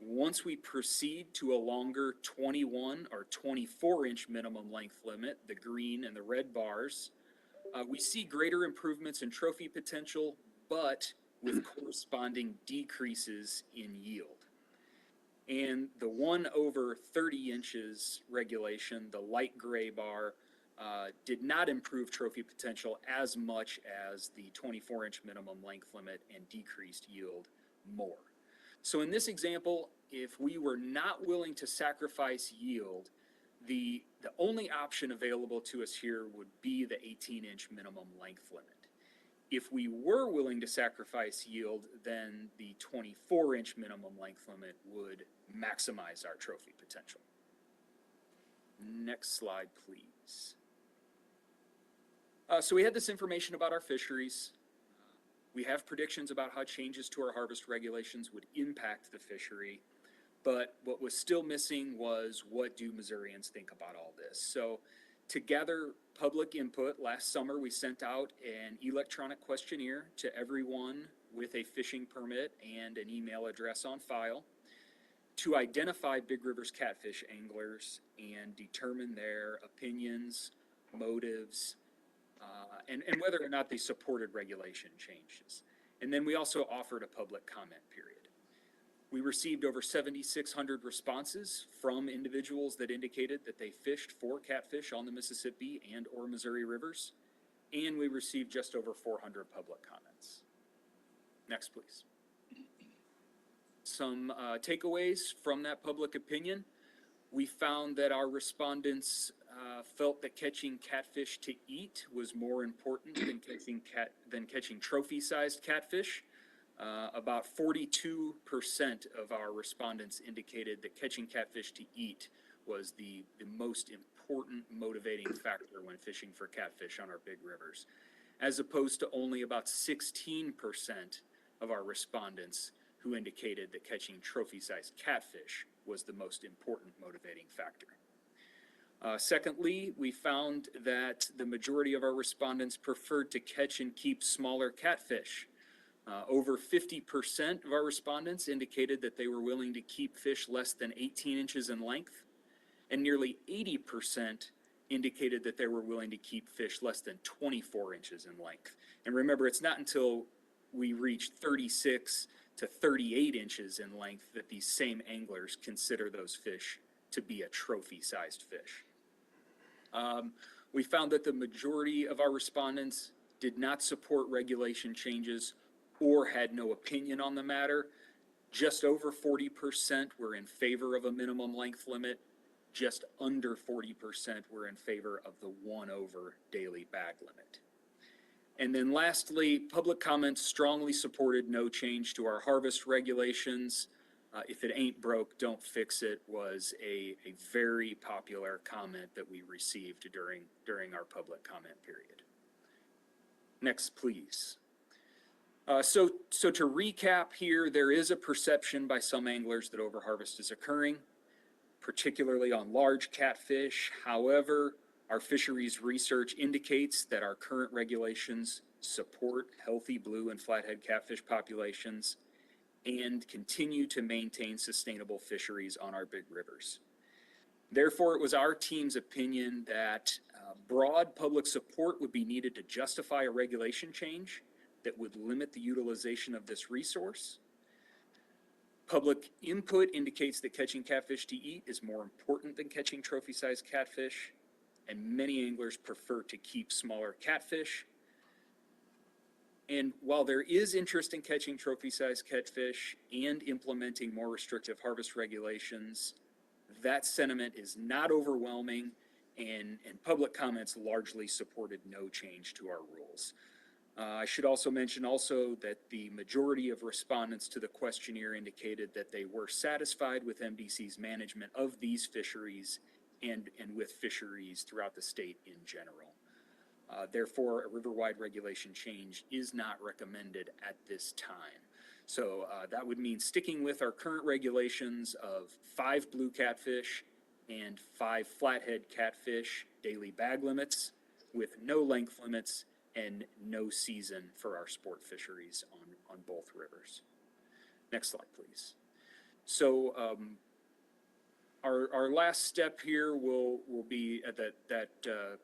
Once we proceed to a longer 21 or 24-inch minimum length limit, the green and the red bars, we see greater improvements in trophy potential, but with corresponding decreases in yield. And the 1 over 30 inches regulation, the light gray bar, did not improve trophy potential as much as the 24-inch minimum length limit and decreased yield more. So in this example, if we were not willing to sacrifice yield, the only option available to us here would be the 18-inch minimum length limit. If we were willing to sacrifice yield, then the 24-inch minimum length limit would maximize our trophy potential. Next slide, please. So we had this information about our fisheries. We have predictions about how changes to our harvest regulations would impact the fishery, but what was still missing was, what do Missourians think about all this? So to gather public input, last summer we sent out an electronic questionnaire to everyone with a fishing permit and an email address on file to identify Big Rivers catfish anglers and determine their opinions, motives, and whether or not they supported regulation changes. And then we also offered a public comment period. We received over 7,600 responses from individuals that indicated that they fished for catfish on the Mississippi and or Missouri rivers, and we received just over 400 public comments. Next, please. Some takeaways from that public opinion. We found that our respondents felt that catching catfish to eat was more important than catching trophy-sized catfish. about 42% of our respondents indicated that catching catfish to eat was the most important motivating factor when fishing for catfish on our big rivers, as opposed to only about 16% of our respondents who indicated that catching trophy-sized catfish was the most important motivating factor. Secondly, we found that the majority of our respondents preferred to catch and keep smaller catfish. Over 50% of our respondents indicated that they were willing to keep fish less than 18 inches in length, and nearly 80% indicated that they were willing to keep fish less than 24 inches in length. And remember, it's not until we reach 36 to 38 inches in length that these same anglers consider those fish to be a trophy-sized fish. We found that the majority of our respondents did not support regulation changes or had no opinion on the matter. Just over 40% were in favor of a minimum length limit. Just under 40% were in favor of the 1 over daily bag limit. And then lastly, public comments strongly supported no change to our harvest regulations. If it ain't broke, don't fix it was a very popular comment that we received during our public comment period. Next, please. So to recap here, there is a perception by some anglers that overharvest is occurring, particularly on large catfish. However, our fisheries research indicates that our current regulations support healthy blue and flathead catfish populations and continue to maintain sustainable fisheries on our big rivers. Therefore, it was our team's opinion that broad public support would be needed to justify a regulation change that would limit the utilization of this resource. Public input indicates that catching catfish to eat is more important than catching trophy-sized catfish, and many anglers prefer to keep smaller catfish. And while there is interest in catching trophy-sized catfish and implementing more restrictive harvest regulations, that sentiment is not overwhelming, and public comments largely supported no change to our rules. I should also mention that the majority of respondents to the questionnaire indicated that they were satisfied with MDC's management of these fisheries and with fisheries throughout the state in general. Therefore, a river-wide regulation change is not recommended at this time. So that would mean sticking with our current regulations of 5 blue catfish and 5 flathead catfish daily bag limits with no length limits and no season for our sport fisheries on both rivers. Next slide, please. So our last step here will be at that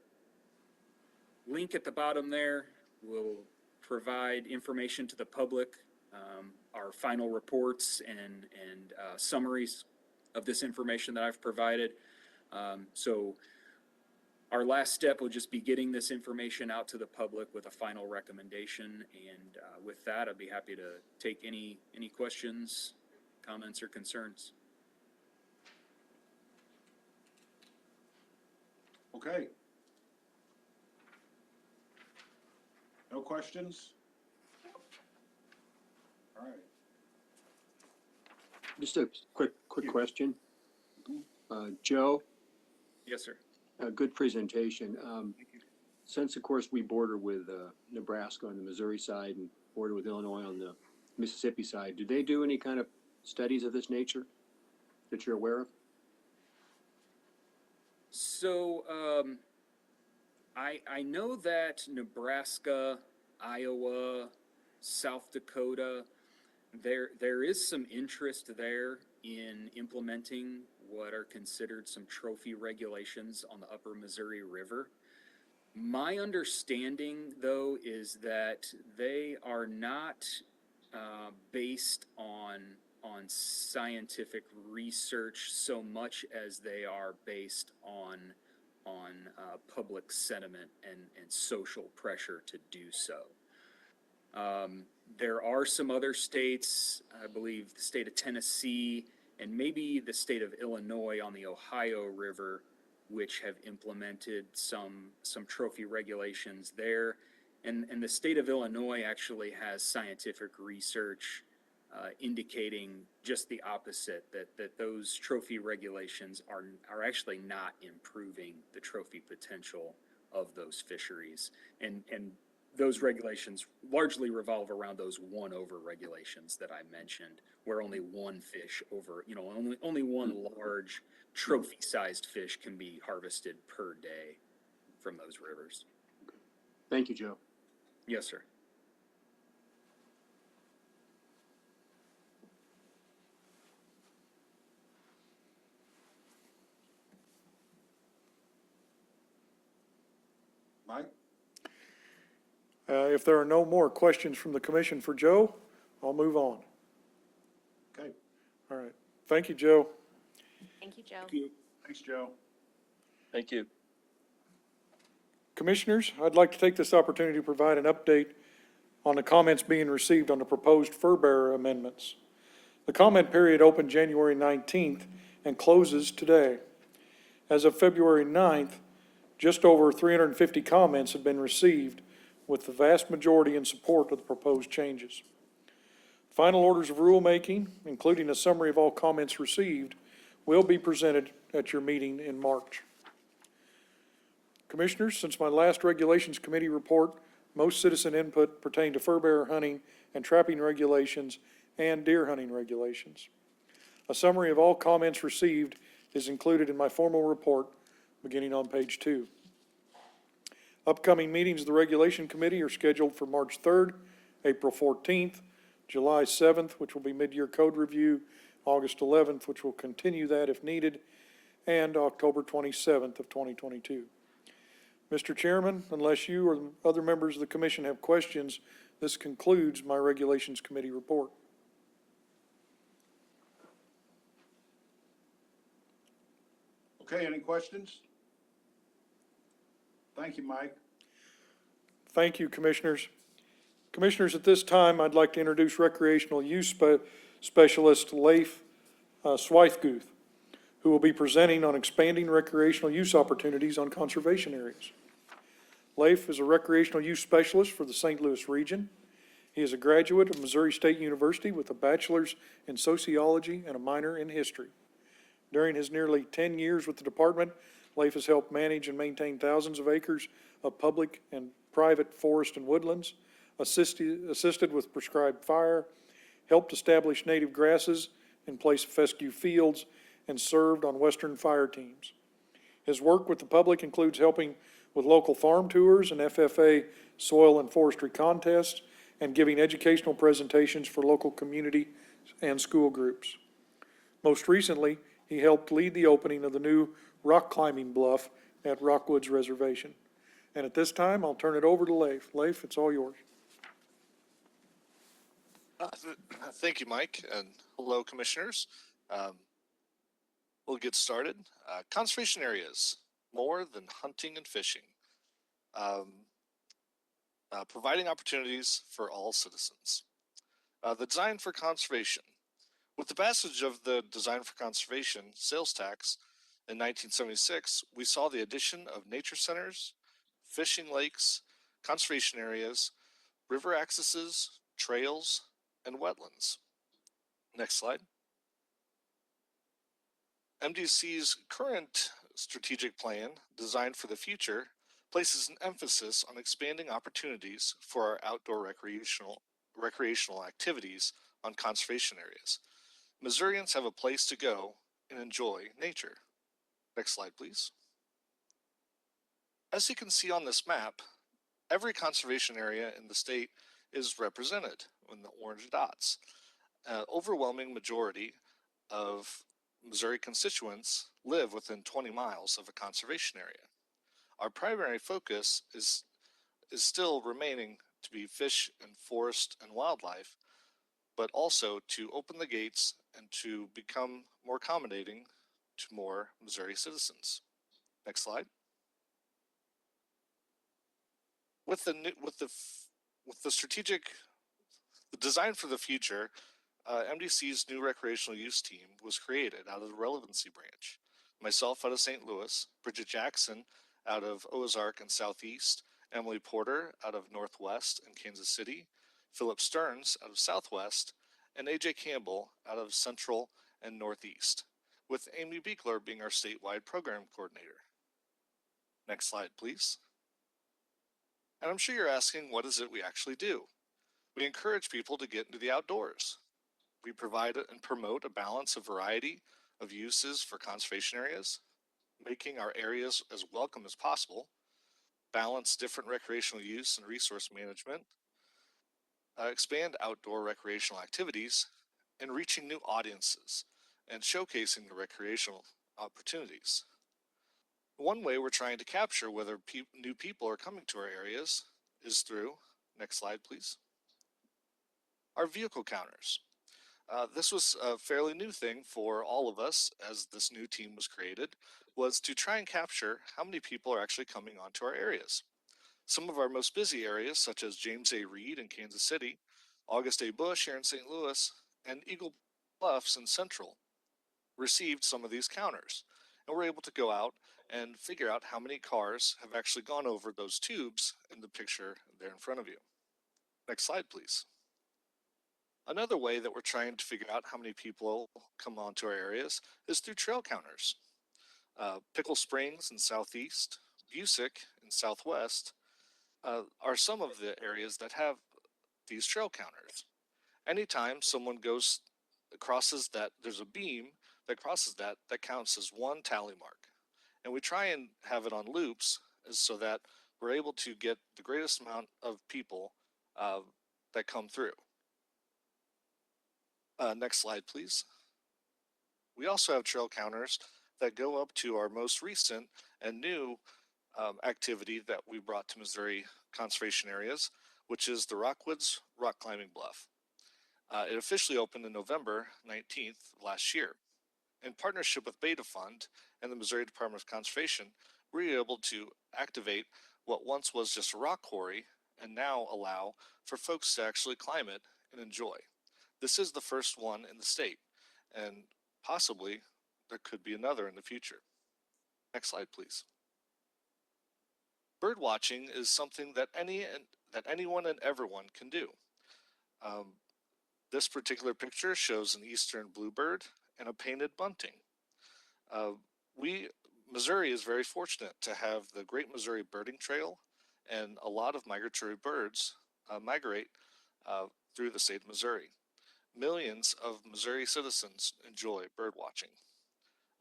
link at the bottom there. Will provide information to the public, our final reports and summaries of this information that I've provided. So our last step will just be getting this information out to the public with a final recommendation. And with that, I'd be happy to take any questions, comments, or concerns. Okay. No questions? All right. Just a quick question. Joe, Yes, sir. good presentation. Since, of course, we border with Nebraska on the Missouri side and border with Illinois on the Mississippi side, do they do any kind of studies of this nature that you're aware of? So I know that Nebraska, Iowa, South Dakota, there is some interest there in implementing what are considered some trophy regulations on the upper Missouri River. My understanding, though, is that they are not based on scientific research so much as they are based on public sentiment and social pressure to do so. There are some other states, I believe the state of Tennessee and maybe the state of Illinois on the Ohio River, which have implemented some trophy regulations there. And the state of Illinois actually has scientific research indicating just the opposite, that those trophy regulations are actually not improving the trophy potential of those fisheries. And those regulations largely revolve around those one over regulations that I mentioned, where only one fish over, only one large trophy sized fish can be harvested per day from those rivers. Thank you, Joe. Yes, sir. Mike? If there are no more questions from the commission for Joe, I'll move on. Okay, All right. Thank you, Joe. Thank you, Joe. thanks, Joe. Thank you. Commissioners, I'd like to take this opportunity to provide an update on the comments being received on the proposed fur bearer amendments. The comment period opened January 19th and closes today. As of February 9th, just over 350 comments have been received, with the vast majority in support of the proposed changes. Final orders of rulemaking, including a summary of all comments received, will be presented at your meeting in March. Commissioners, since my last Regulations Committee report, most citizen input pertained to fur bearer hunting and trapping regulations and deer hunting regulations. A summary of all comments received is included in my formal report, beginning on page 2. Upcoming meetings of the Regulation Committee are scheduled for March 3rd, April 14th, July 7th, which will be mid-year code review, August 11th, which will continue that if needed, and October 27th of 2022. Mr. Chairman, unless you or other members of the commission have questions, this concludes my Regulations Committee report. Okay, any questions? Thank you, Mike. Thank you, Commissioners. Commissioners, at this time, I'd like to introduce Recreational Use Specialist Leif Swythguth, who will be presenting on expanding recreational use opportunities on conservation areas. Leif is a recreational use specialist for the St. Louis region. He is a graduate of Missouri State University with a bachelor's in sociology and a minor in history. During his nearly 10 years with the department, Leif has helped manage and maintain thousands of acres of public and private forest and woodlands, assisted with prescribed fire, helped establish native grasses in place of fescue fields, and served on Western fire teams. His work with the public includes helping with local farm tours and FFA soil and forestry contests, and giving educational presentations for local community and school groups. Most recently, he helped lead the opening of the new rock climbing bluff at Rockwoods Reservation. And at this time, I'll turn it over to Leif. Leif, it's all yours. Thank you, Mike, and hello, commissioners. We'll get started. Conservation areas, more than hunting and fishing. Providing opportunities for all citizens. The design for conservation. With the passage of the Design for Conservation sales tax in 1976, we saw the addition of nature centers, fishing lakes, conservation areas, river accesses, trails, and wetlands. Next slide. MDC's current strategic plan, Designed for the Future, places an emphasis on expanding opportunities for our outdoor recreational activities on conservation areas. Missourians have a place to go and enjoy nature. Next slide, please. As you can see on this map, every conservation area in the state is represented in the orange dots. An overwhelming majority of Missouri constituents live within 20 miles of a conservation area. Our primary focus is still remaining to be fish and forest and wildlife, but also to open the gates and to become more accommodating to more Missouri citizens. Next slide. With the Design for the Future, MDC's new recreational use team was created out of the relevancy branch. Myself out of St. Louis, Bridget Jackson out of Ozark and Southeast, Emily Porter out of Northwest and Kansas City, Philip Stearns out of Southwest, and AJ Campbell out of Central and Northeast, with Amy Beekler being our statewide program coordinator. Next slide, please. And I'm sure you're asking, what is it we actually do? We encourage people to get into the outdoors. We provide and promote a balance of variety of uses for conservation areas, making our areas as welcome as possible, balance different recreational use and resource management, expand outdoor recreational activities, and reaching new audiences and showcasing the recreational opportunities. One way we're trying to capture whether new people are coming to our areas is through, next slide please, our vehicle counters. This was a fairly new thing for all of us as this new team was created, was to try and capture how many people are actually coming onto our areas. Some of our most busy areas, such as James A. Reed in Kansas City, August A. Bush here in St. Louis, and Eagle Bluffs in Central, received some of these counters. And we're able to go out and figure out how many cars have actually gone over those tubes in the picture there in front of you. Next slide, please. Another way that we're trying to figure out how many people come onto our areas is through trail counters. Pickle Springs in Southeast, Busick in Southwest are some of the areas that have these trail counters. Anytime someone crosses that, there's a beam that crosses that counts as one tally mark. And we try and have it on loops so that we're able to get the greatest amount of people that come through. Next slide, please. We also have trail counters that go up to our most recent and new activity that we brought to Missouri conservation areas, which is the Rockwoods Rock Climbing Bluff. It officially opened in November 19th last year. In partnership with Beta Fund and the Missouri Department of Conservation, we were able to activate what once was just a rock quarry and now allow for folks to actually climb it and enjoy. This is the first one in the state, and possibly there could be another in the future. Next slide, please. Bird watching is something that anyone and everyone can do. This particular picture shows an eastern bluebird and a painted bunting. Missouri is very fortunate to have the Great Missouri Birding Trail, and a lot of migratory birds migrate through the state of Missouri. Millions of Missouri citizens enjoy bird watching.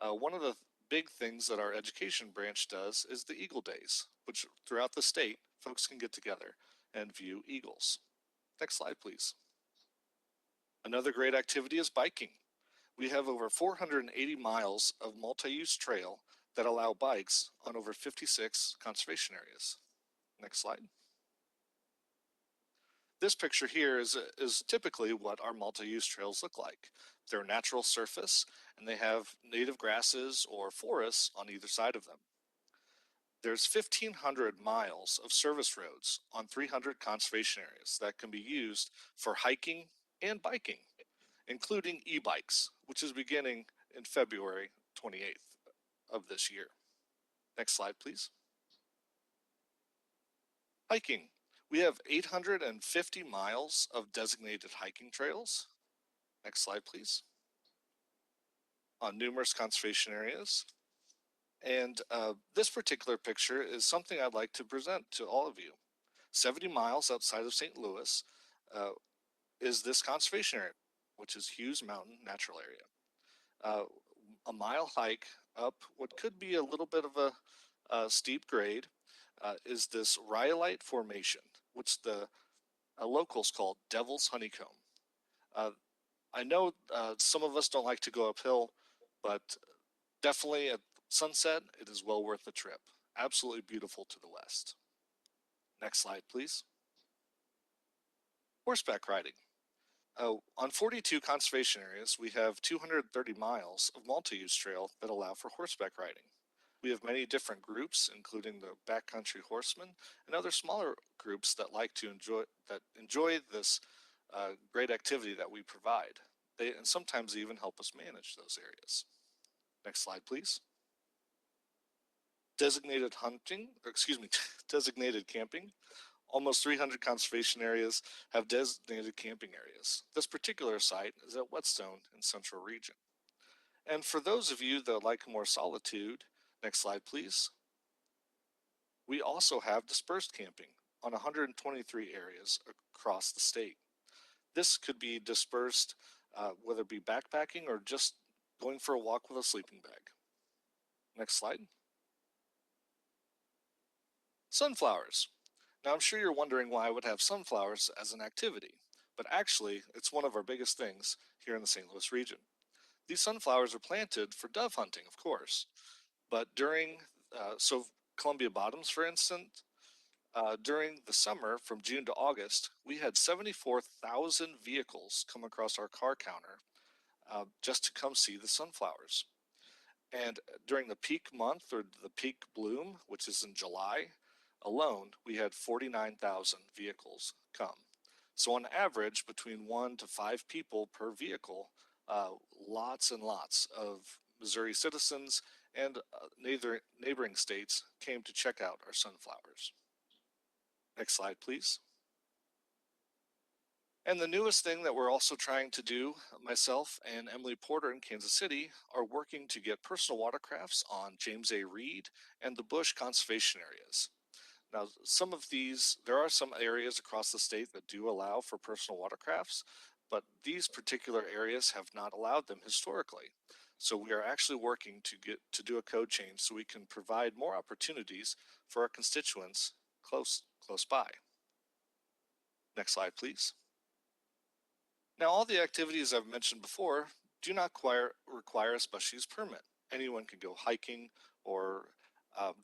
One of the big things that our education branch does is the Eagle Days, which throughout the state, folks can get together and view eagles. Next slide, please. Another great activity is biking. We have over 480 miles of multi-use trail that allow bikes on over 56 conservation areas. Next slide. This picture here is typically what our multi-use trails look like. They're natural surface and they have native grasses or forests on either side of them. There's 1,500 miles of service roads on 300 conservation areas that can be used for hiking and biking, including e-bikes, which is beginning in February 28th of this year. Next slide, please. Hiking. We have 850 miles of designated hiking trails. Next slide, please. On numerous conservation areas. And this particular picture is something I'd like to present to all of you. 70 miles outside of St. Louis is this conservation area, which is Hughes Mountain Natural Area. A mile hike up what could be a little bit of a steep grade is this rhyolite formation, which the locals call Devil's Honeycomb. I know some of us don't like to go uphill, but definitely at sunset, it is well worth the trip. Absolutely beautiful to the west. Next slide, please. Horseback riding. On 42 conservation areas, we have 230 miles of multi-use trail that allow for horseback riding. We have many different groups, including the backcountry horsemen and other smaller groups that like to enjoy this great activity that we provide. And sometimes even help us manage those areas. Next slide, please. designated hunting, or excuse me, designated camping. Almost 300 conservation areas have designated camping areas. This particular site is at Whetstone in Central Region. And for those of you that like more solitude, next slide please, we also have dispersed camping on 123 areas across the state. This could be dispersed, whether it be backpacking or just going for a walk with a sleeping bag. Next slide. Sunflowers. Now I'm sure you're wondering why I would have sunflowers as an activity, but actually it's one of our biggest things here in the St. Louis region. These sunflowers are planted for dove hunting, of course, but during, so Columbia Bottoms, for instance, during the summer from June to August, we had 74,000 vehicles come across our car counter just to come see the sunflowers. And during the peak month or the peak bloom, which is in July alone, we had 49,000 vehicles come. So on average, between 1 to 5 people per vehicle, lots and lots of Missouri citizens and neighboring states came to check out our sunflowers. Next slide, please. And the newest thing that we're also trying to do, myself and Emily Porter in Kansas City, are working to get personal watercrafts on James A. Reed and the Bush conservation areas. Now, some of these, there are some areas across the state that do allow for personal watercrafts, but these particular areas have not allowed them historically. So we are actually working to do a code change so we can provide more opportunities for our constituents close by. Next slide, please. Now, all the activities I've mentioned before do not require a special use permit. Anyone can go hiking or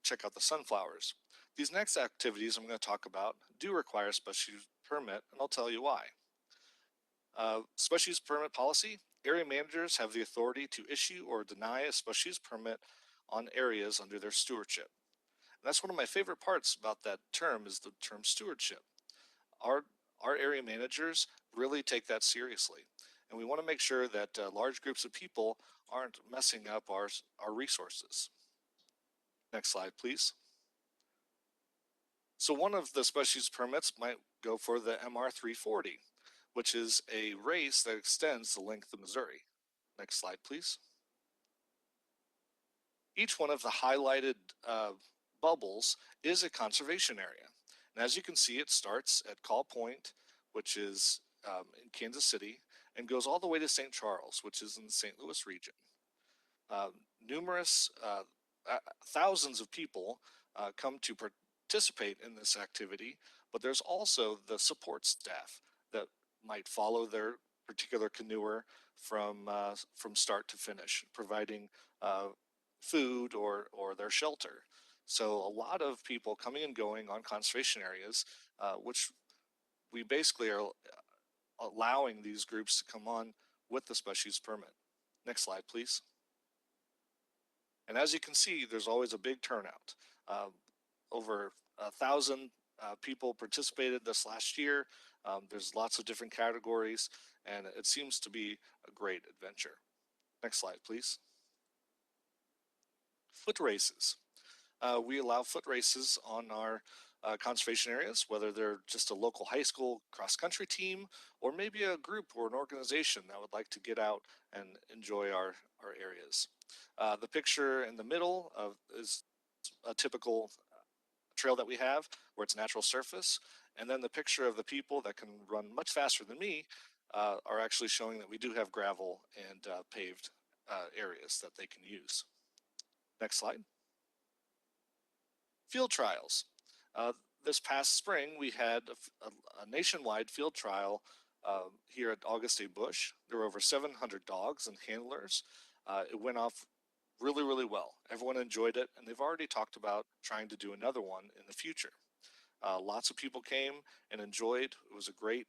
check out the sunflowers. These next activities I'm going to talk about do require a special use permit, and I'll tell you why. Special use permit policy, area managers have the authority to issue or deny a special use permit on areas under their stewardship. And that's one of my favorite parts about that term is the term stewardship. Our area managers really take that seriously. And we want to make sure that large groups of people aren't messing up our resources. Next slide, please. So one of the special use permits might go for the MR 340, which is a race that extends the length of Missouri. Next slide, please. Each one of the highlighted bubbles is a conservation area. And as you can see, it starts at Call Point, which is in Kansas City, and goes all the way to St. Charles, which is in the St. Louis region. Numerous thousands of people come to participate in this activity, but there's also the support staff that might follow their particular canoer from start to finish, providing food or their shelter. So a lot of people coming and going on conservation areas, which we basically are allowing these groups to come on with the special use permit. Next slide, please. And as you can see, there's always a big turnout. Over 1,000 people participated this last year. There's lots of different categories, and it seems to be a great adventure. Next slide, please. Foot races. We allow foot races on our conservation areas, whether they're just a local high school cross-country team or maybe a group or an organization that would like to get out and enjoy our areas. The picture in the middle is a typical trail that we have where it's natural surface. And then the picture of the people that can run much faster than me are actually showing that we do have gravel and paved areas that they can use. Next slide. Field trials. This past spring, we had a nationwide field trial here at Auguste Bush. There were over 700 dogs and handlers. It went off really, really well. Everyone enjoyed it, and they've already talked about trying to do another one in the future. Lots of people came and enjoyed. It was a great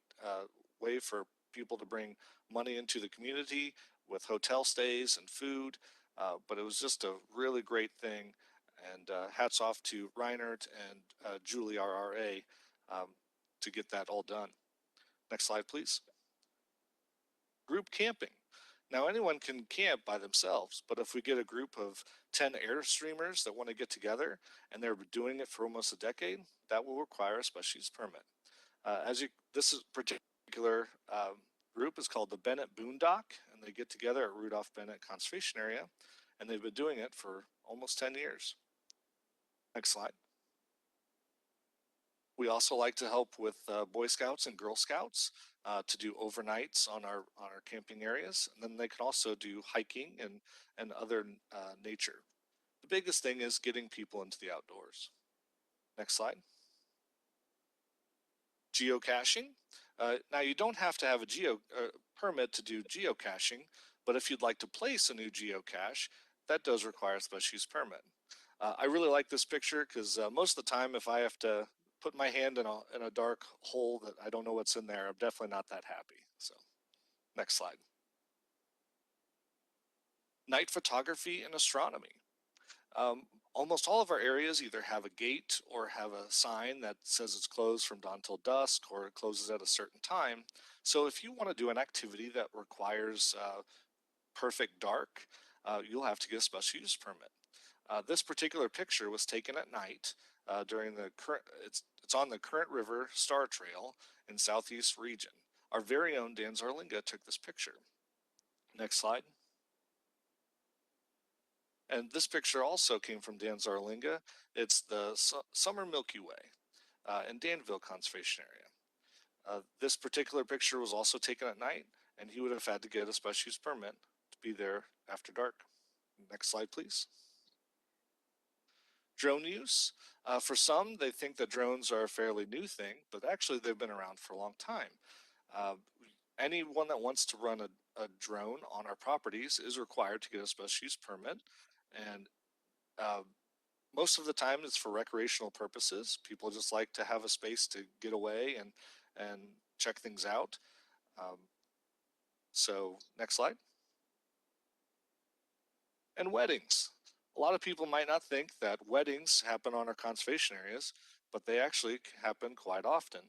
way for people to bring money into the community with hotel stays and food, but it was just a really great thing. And hats off to Reinert and Julie RRA to get that all done. Next slide, please. Group camping. Now, anyone can camp by themselves, but if we get a group of 10 Airstreamers that want to get together and they're doing it for almost a decade, that will require a special use permit. This is particular group is called the Bennett Boondock, and they get together at Rudolph Bennett Conservation Area, and they've been doing it for almost 10 years. Next slide. We also like to help with Boy Scouts and Girl Scouts to do overnights on our camping areas, and then they can also do hiking and other nature. The biggest thing is getting people into the outdoors. Next slide. Geocaching. Now you don't have to have a permit to do geocaching, but if you'd like to place a new geocache, that does require a special use permit. I really like this picture because most of the time, if I have to put my hand in a dark hole that I don't know what's in there, I'm definitely not that happy. So, next slide. Night photography and astronomy. Almost all of our areas either have a gate or have a sign that says it's closed from dawn till dusk or it closes at a certain time. So if you want to do an activity that requires perfect dark, you'll have to get a special use permit. This particular picture was taken at night during the current. It's on the Current River Star Trail in Southeast region. Our very own Dan Zarlinga took this picture. Next slide. And this picture also came from Dan Zarlinga. It's the Summer Milky Way in Danville Conservation Area. This particular picture was also taken at night, and he would have had to get a special use permit to be there after dark. Next slide, please. Drone use. For some, they think that drones are a fairly new thing, but actually they've been around for a long time. Anyone that wants to run a drone on our properties is required to get a special use permit, and most of the time it's for recreational purposes. People just like to have a space to get away and check things out. So next slide. And weddings. A lot of people might not think that weddings happen on our conservation areas, but they actually happen quite often.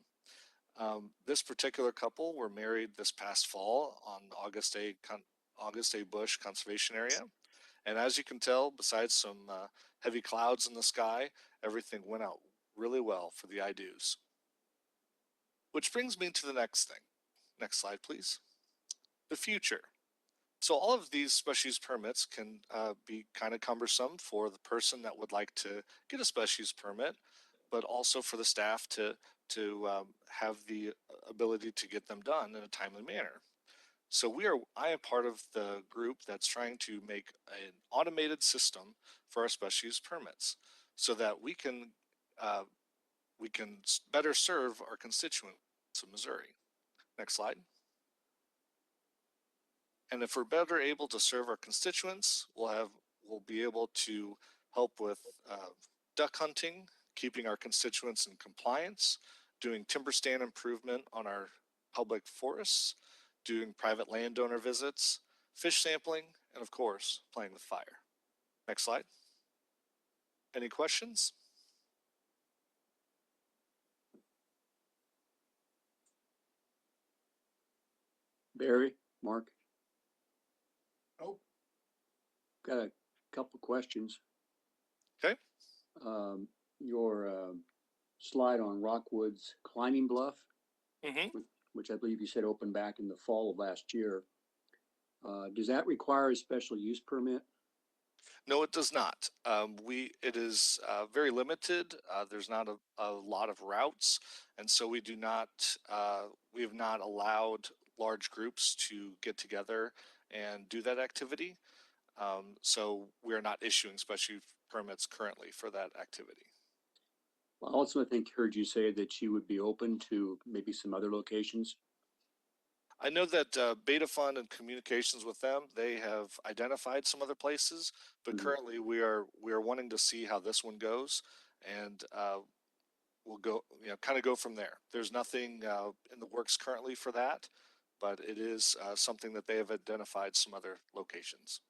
This particular couple were married this past fall on August A Bush Conservation Area. And as you can tell, besides some heavy clouds in the sky, everything went out really well for the I-dos. Which brings me to the next thing. Next slide, please. The future. So all of these special use permits can be kind of cumbersome for the person that would like to get a special use permit, but also for the staff to have the ability to get them done in a timely manner. So I am part of the group that's trying to make an automated system for our special use permits so that we can better serve our constituents of Missouri. Next slide. And if we're better able to serve our constituents, we'll be able to help with duck hunting, keeping our constituents in compliance, doing timber stand improvement on our public forests, doing private landowner visits, fish sampling, and of course, playing with fire. Next slide. Any questions? Barry, Mark? Oh. Got a couple questions. Okay. Your slide on Rockwood's Climbing Bluff, Mm-hmm. which I believe you said opened back in the fall of last year. Does that require a special use permit? No, it does not. It is very limited. There's not a lot of routes, and so we have not allowed large groups to get together and do that activity. So we're not issuing special permits currently for that activity. I also heard you say that you would be open to maybe some other locations. I know that Beta Fund and communications with them, they have identified some other places, but currently we are wanting to see how this one goes, and we'll go, kind of go from there. There's nothing in the works currently for that, but it is something that they have identified some other locations.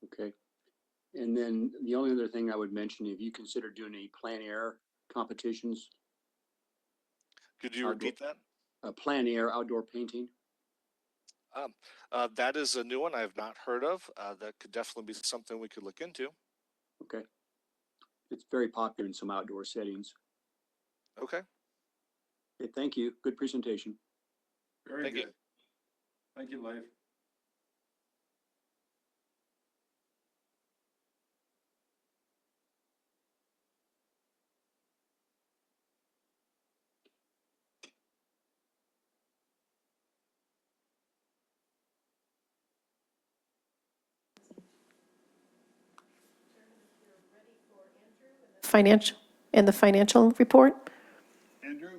Okay. And then the only other thing I would mention, if you consider doing any plein air competitions. Could you repeat that? Plein air outdoor painting. That is a new one I have not heard of. That could definitely be something we could look into. Okay. It's very popular in some outdoor settings. Okay. Okay, thank you. Good presentation. Very Thank you. good. Thank you, Leif. The financial report? Andrew?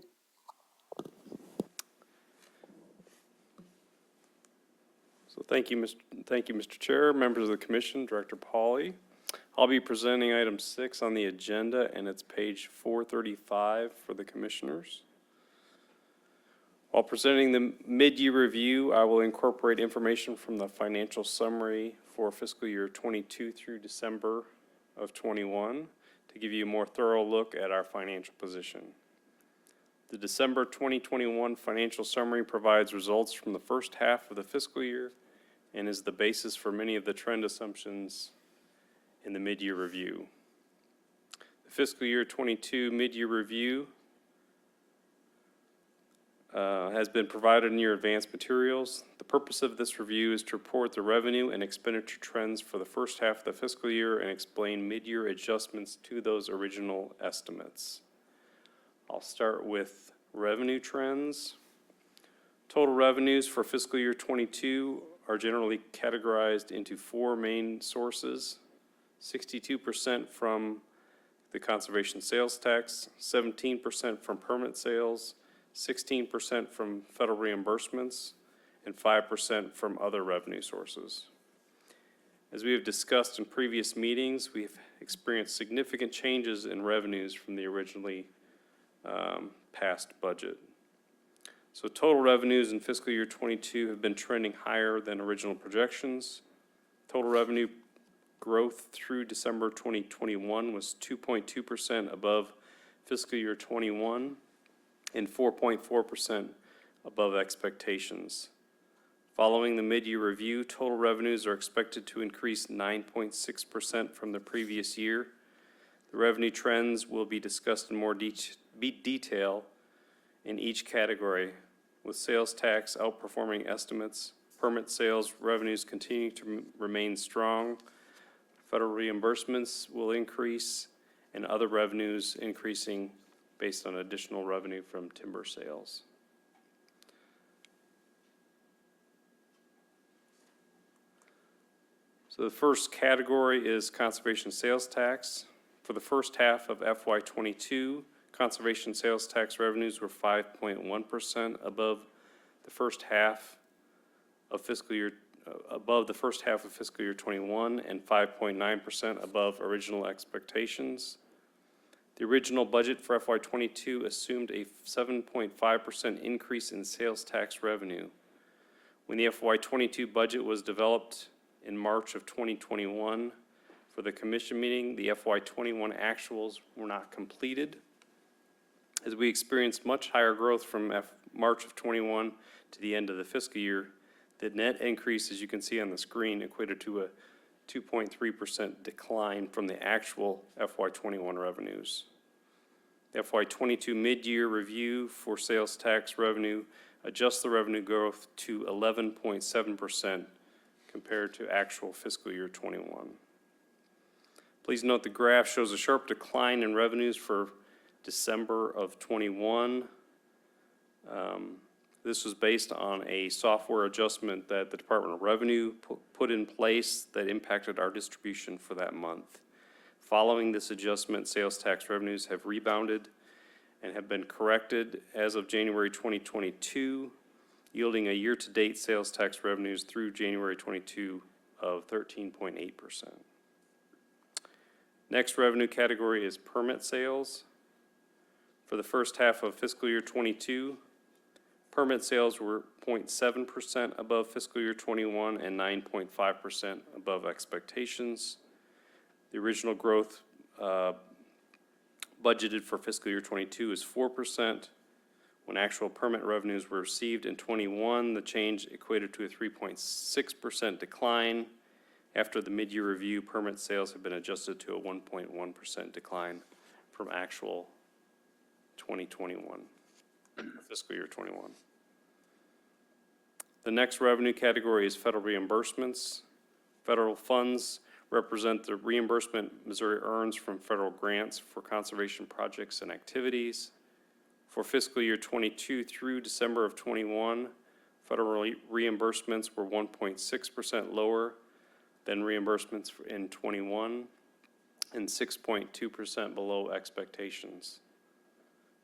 So thank you, Mr. Chair, members of the commission, Director Pauly. I'll be presenting item 6 on the agenda, and it's page 435 for the commissioners. While presenting the mid-year review, I will incorporate information from the financial summary for fiscal year 22 through December of 21 to give you a more thorough look at our financial position. The December 2021 financial summary provides results from the first half of the fiscal year and is the basis for many of the trend assumptions in the mid-year review. The fiscal year 22 mid-year review has been provided in your advanced materials. The purpose of this review is to report the revenue and expenditure trends for the first half of the fiscal year and explain mid-year adjustments to those original estimates. I'll start with revenue trends. Total revenues for fiscal year 22 are generally categorized into 4 main sources: 62% from the conservation sales tax, 17% from permit sales, 16% from federal reimbursements, and 5% from other revenue sources. As we have discussed in previous meetings, we've experienced significant changes in revenues from the originally passed budget. So total revenues in fiscal year 22 have been trending higher than original projections. Total revenue growth through December 2021 was 2.2% above fiscal year 21 and 4.4% above expectations. Following the mid-year review, total revenues are expected to increase 9.6% from the previous year. The revenue trends will be discussed in more detail in each category, with sales tax outperforming estimates, permit sales revenues continue to remain strong, federal reimbursements will increase, and other revenues increasing based on additional revenue from timber sales. So the first category is conservation sales tax. For the first half of FY22, conservation sales tax revenues were 5.1% above the first half of fiscal year 21 and 5.9% above original expectations. The original budget for FY22 assumed a 7.5% increase in sales tax revenue. When the FY22 budget was developed in March of 2021 for the commission meeting, the FY21 actuals were not completed. As we experienced much higher growth from March of 21 to the end of the fiscal year, the net increase, as you can see on the screen, equated to a 2.3% decline from the actual FY21 revenues. The FY22 mid-year review for sales tax revenue adjusts the revenue growth to 11.7% compared to actual fiscal year 21. Please note the graph shows a sharp decline in revenues for December of 21. This was based on a software adjustment that the Department of Revenue put in place that impacted our distribution for that month. Following this adjustment, sales tax revenues have rebounded and have been corrected as of January 2022, yielding a year-to-date sales tax revenues through January 22 of 13.8%. Next revenue category is permit sales. For the first half of fiscal year 22, permit sales were 0.7% above fiscal year 21 and 9.5% above expectations. The original growth budgeted for fiscal year 22 is 4%, When actual permit revenues were received in '21, the change equated to a 3.6% decline. After the mid-year review, permit sales have been adjusted to a 1.1% decline from actual 2021, fiscal year '21. The next revenue category is federal reimbursements. Federal funds represent the reimbursement Missouri earns from federal grants for conservation projects and activities. For fiscal year '22 through December of '21, federal reimbursements were 1.6% lower than reimbursements in '21 and 6.2% below expectations.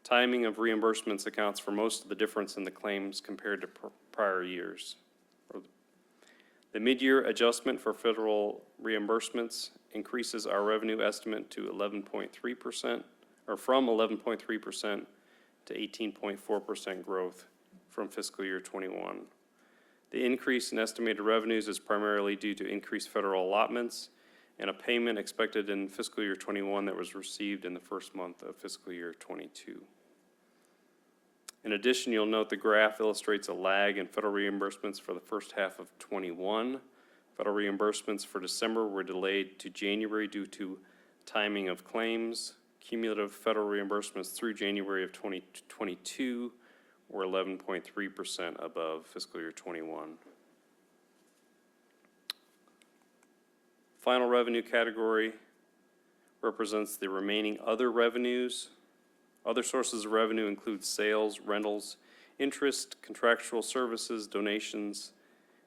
Timing of reimbursements accounts for most of the difference in the claims compared to prior years. The mid-year adjustment for federal reimbursements increases our revenue estimate to 11.3%, or from 11.3% to 18.4% growth from fiscal year '21. The increase in estimated revenues is primarily due to increased federal allotments and a payment expected in fiscal year '21 that was received in the first month of fiscal year '22. In addition, you'll note the graph illustrates a lag in federal reimbursements for the first half of '21. Federal reimbursements for December were delayed to January due to timing of claims. Cumulative federal reimbursements through January of 2022 were 11.3% above fiscal year '21. Final revenue category represents the remaining other revenues. Other sources of revenue include sales, rentals, interest, contractual services, donations,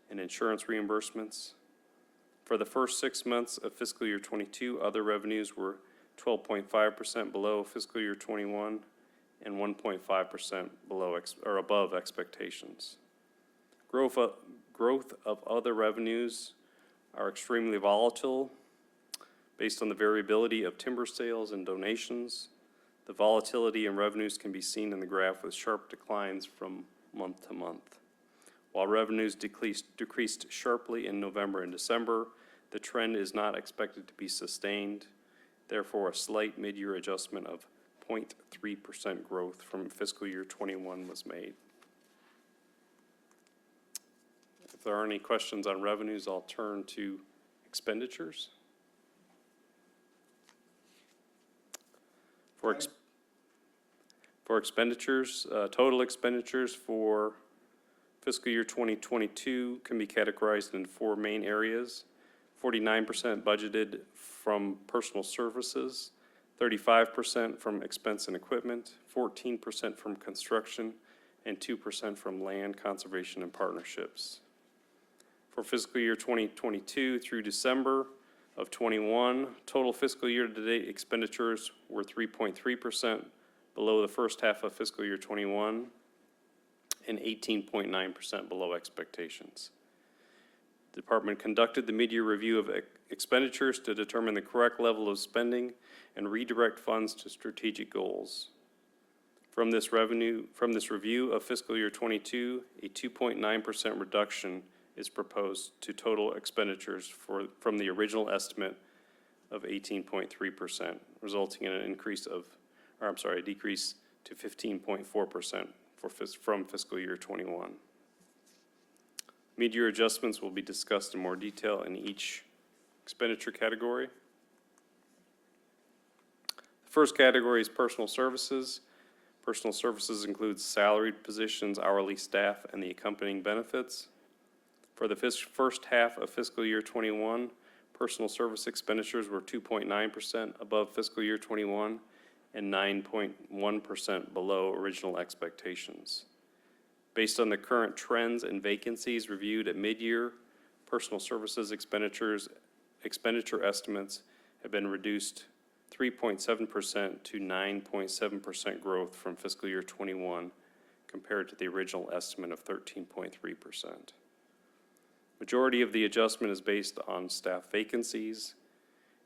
and insurance reimbursements. For the first 6 months of fiscal year '22, other revenues were 12.5% below fiscal year '21 and 1.5% below or above expectations. Growth of other revenues are extremely volatile based on the variability of timber sales and donations. The volatility in revenues can be seen in the graph with sharp declines from month to month. While revenues decreased sharply in November and December, the trend is not expected to be sustained. Therefore, a slight mid-year adjustment of 0.3% growth from fiscal year '21 was made. If there are any questions on revenues, I'll turn to expenditures. For expenditures, total expenditures for fiscal year 2022 can be categorized in 4 main areas. 49% budgeted from personal services, 35% from expense and equipment, 14% from construction, and 2% from land conservation and partnerships. For fiscal year 2022 through December of '21, total fiscal year-to-date expenditures were 3.3% below the first half of fiscal year '21 and 18.9% below expectations. The department conducted the mid-year review of expenditures to determine the correct level of spending and redirect funds to strategic goals. From this review of fiscal year '22, a 2.9% reduction is proposed to total expenditures from the original estimate of 18.3%, resulting in a decrease to 15.4% from fiscal year '21. Mid-year adjustments will be discussed in more detail in each expenditure category. The first category is personal services. Personal services includes salaried positions, hourly staff, and the accompanying benefits. For the first half of fiscal year '21, personal service expenditures were 2.9% above fiscal year '21 and 9.1% below original expectations. Based on the current trends and vacancies reviewed at mid-year, personal services expenditure estimates have been reduced 3.7% to 9.7% growth from fiscal year '21 compared to the original estimate of 13.3%. Majority of the adjustment is based on staff vacancies.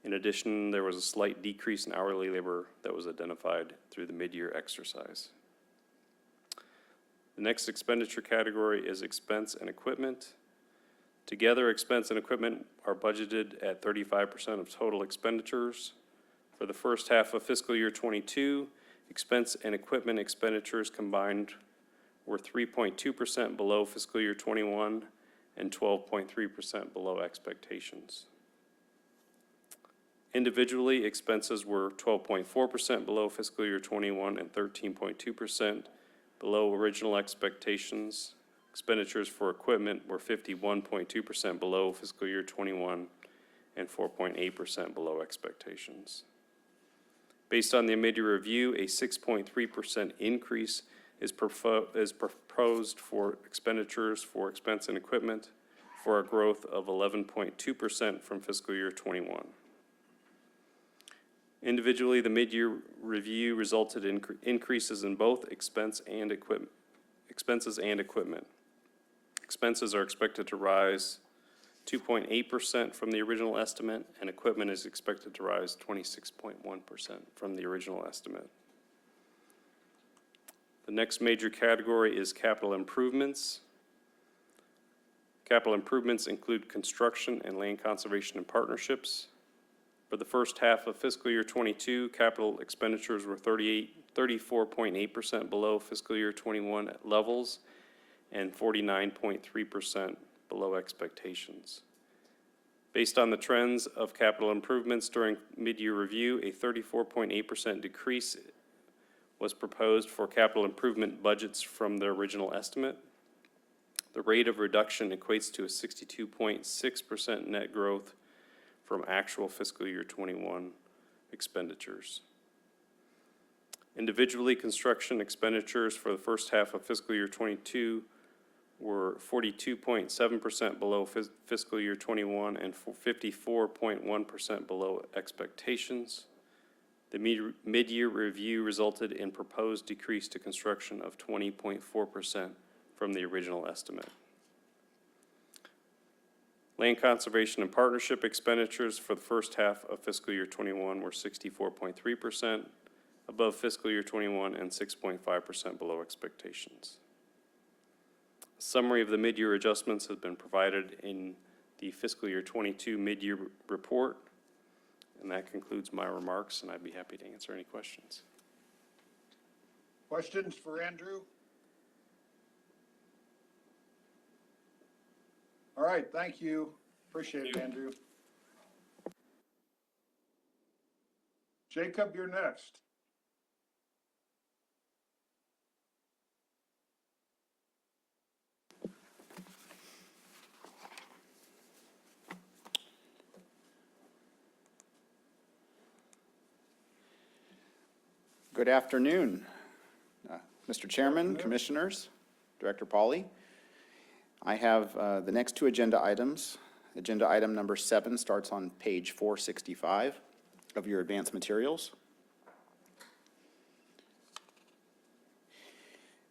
In addition, there was a slight decrease in hourly labor that was identified through the mid-year exercise. The next expenditure category is expense and equipment. Together, expense and equipment are budgeted at 35% of total expenditures. For the first half of fiscal year '22, Expense and equipment expenditures combined were 3.2% below fiscal year '21 and 12.3% below expectations. Individually, expenses were 12.4% below fiscal year '21 and 13.2% below original expectations. Expenditures for equipment were 51.2% below fiscal year '21 and 4.8% below expectations. Based on the mid-year review, a 6.3% increase is proposed for expenditures for expense and equipment for a growth of 11.2% from fiscal year '21. Individually, the mid-year review resulted in increases in both expenses and equipment. Expenses are expected to rise 2.8% from the original estimate, and equipment is expected to rise 26.1% from the original estimate. The next major category is capital improvements. Capital improvements include construction and land conservation and partnerships. For the first half of fiscal year '22, capital expenditures were 34.8% below fiscal year '21 levels and 49.3% below expectations. Based on the trends of capital improvements during mid-year review, a 34.8% decrease was proposed for capital improvement budgets from the original estimate. The rate of reduction equates to a 62.6% net growth from actual fiscal year '21 expenditures. Individually, construction expenditures for the first half of fiscal year '22 were 42.7% below fiscal year '21 and 54.1% below expectations. The mid-year review resulted in proposed decrease to construction of 20.4% from the original estimate. Land conservation and partnership expenditures for the first half of fiscal year '21 were 64.3% above fiscal year '21 and 6.5% below expectations. A summary of the mid-year adjustments has been provided in the fiscal year '22 mid-year report, and that concludes my remarks, and I'd be happy to answer any questions. Questions for Andrew? All right, thank you. Appreciate it, Andrew. Jacob, you're next. Good afternoon, Mr. Chairman, Commissioners, Director Pauly. I have the next two agenda items. Agenda item number 7 starts on page 465 of your advanced materials.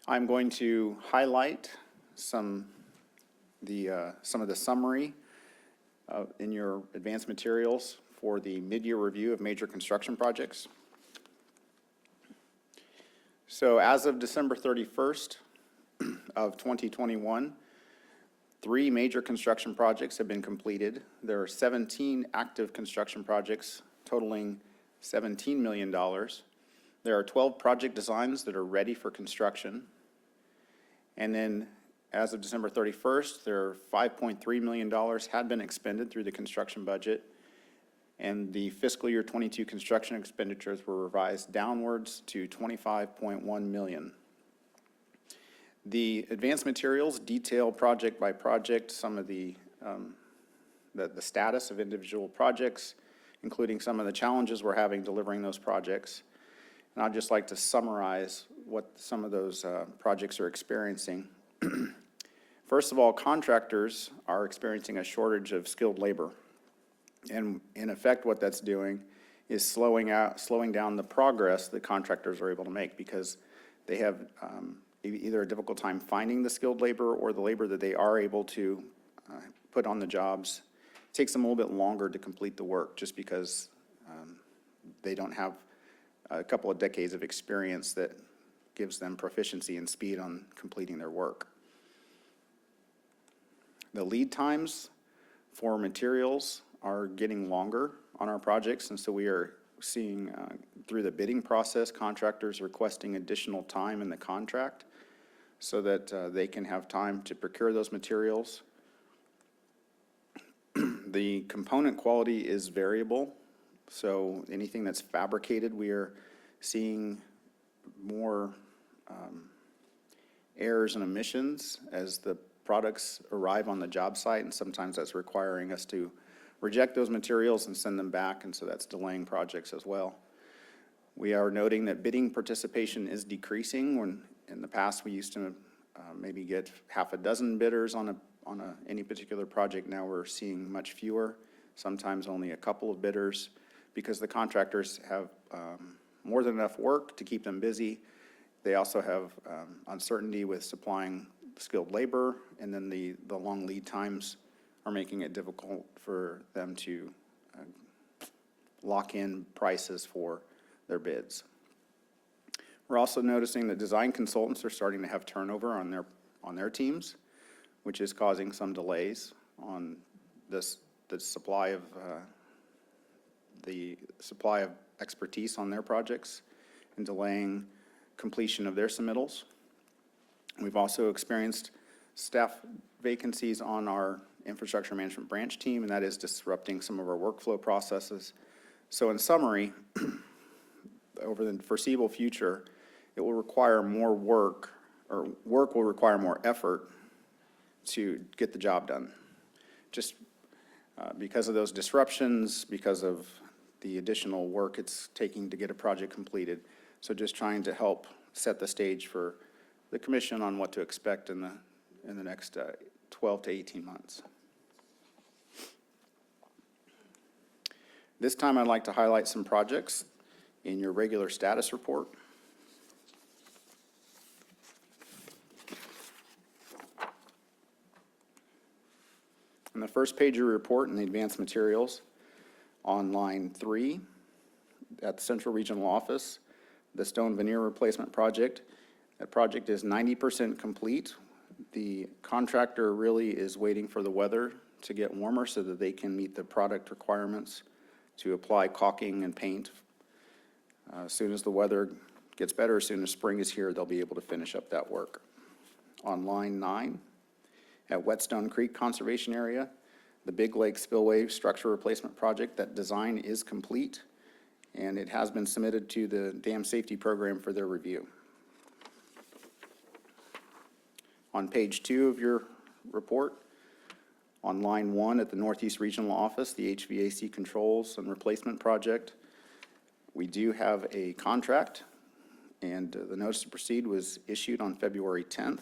I'm going to highlight some of the summary in your advanced materials for the mid-year review of major construction projects. So as of December 31st of 2021, 3 major construction projects have been completed. There are 17 active construction projects totaling $17 million. There are 12 project designs that are ready for construction. And then as of December 31st, there are $5.3 million had been expended through the construction budget. And the fiscal year '22 construction expenditures were revised downwards to $25.1 million. The advanced materials detail project by project some of the status of individual projects, including some of the challenges we're having delivering those projects. And I'd just like to summarize what some of those projects are experiencing. First of all, contractors are experiencing a shortage of skilled labor. And in effect, what that's doing is slowing down the progress that contractors are able to make, because they have either a difficult time finding the skilled labor, or the labor that they are able to put on the jobs takes them a little bit longer to complete the work, just because they don't have a couple of decades of experience that gives them proficiency and speed on completing their work. The lead times for materials are getting longer on our projects, and so we are seeing through the bidding process, contractors requesting additional time in the contract so that they can have time to procure those materials. The component quality is variable, so anything that's fabricated, we are seeing more errors and omissions as the products arrive on the job site, and sometimes that's requiring us to reject those materials and send them back, and so that's delaying projects as well. We are noting that bidding participation is decreasing. When in the past, we used to maybe get half a dozen bidders on any particular project. Now we're seeing much fewer, sometimes only a couple of bidders, because the contractors have more than enough work to keep them busy. They also have uncertainty with supplying skilled labor, and then the long lead times are making it difficult for them to lock in prices for their bids. We're also noticing that design consultants are starting to have turnover on their teams, which is causing some delays on the supply of expertise on their projects and delaying completion of their submittals. We've also experienced staff vacancies on our infrastructure management branch team, and that is disrupting some of our workflow processes. So in summary, over the foreseeable future, it will require more work, or work will require more effort to get the job done. Just because of those disruptions, because of the additional work it's taking to get a project completed. So just trying to help set the stage for the commission on what to expect in the next 12 to 18 months. This time I'd like to highlight some projects in your regular status report. On the first page of your report in the advanced materials, on line 3, at the Central Regional Office, the stone veneer replacement project. That project is 90% complete. The contractor really is waiting for the weather to get warmer so that they can meet the product requirements to apply caulking and paint. As soon as the weather gets better, as soon as spring is here, they'll be able to finish up that work. On line 9, at Whetstone Creek Conservation Area, the Big Lake Spillway Structure Replacement Project, that design is complete, and it has been submitted to the Dam Safety Program for their review. On page 2 of your report, on line 1 at the Northeast Regional Office, the HVAC controls and replacement project, we do have a contract, and the notice to proceed was issued on February 10th.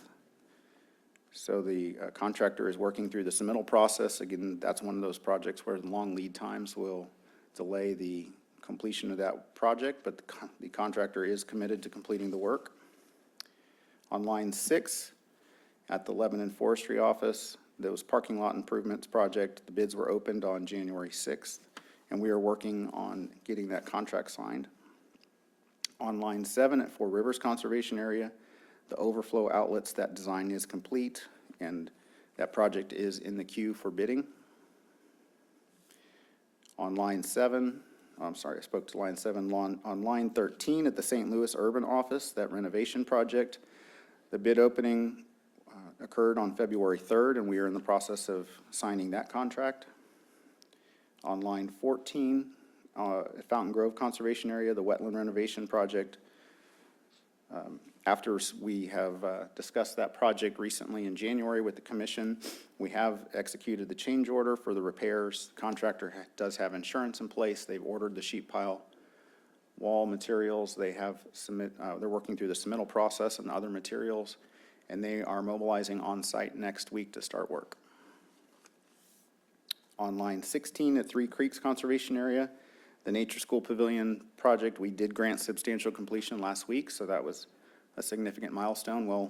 So the contractor is working through the submittal process. Again, that's one of those projects where the long lead times will delay the completion of that project, but the contractor is committed to completing the work. On line 6, at the Lebanon Forestry Office, those parking lot improvements project, the bids were opened on January 6th, and we are working on getting that contract signed. On line 7 at Four Rivers Conservation Area, the overflow outlets, that design is complete, and that project is in the queue for bidding. On line 7, I'm sorry, I spoke to line 7. On line 13 at the St. Louis Urban Office, that renovation project, the bid opening occurred on February 3rd, and we are in the process of signing that contract. On line 14, at Fountain Grove Conservation Area, the wetland renovation project, after we have discussed that project recently in January with the commission, we have executed the change order for the repairs. The contractor does have insurance in place. They've ordered the sheet pile wall materials. They have they're working through the submittal process and other materials, and they are mobilizing on site next week to start work. On line 16 at Three Creeks Conservation Area, the Nature School Pavilion project, we did grant substantial completion last week, so that was a significant milestone. Well,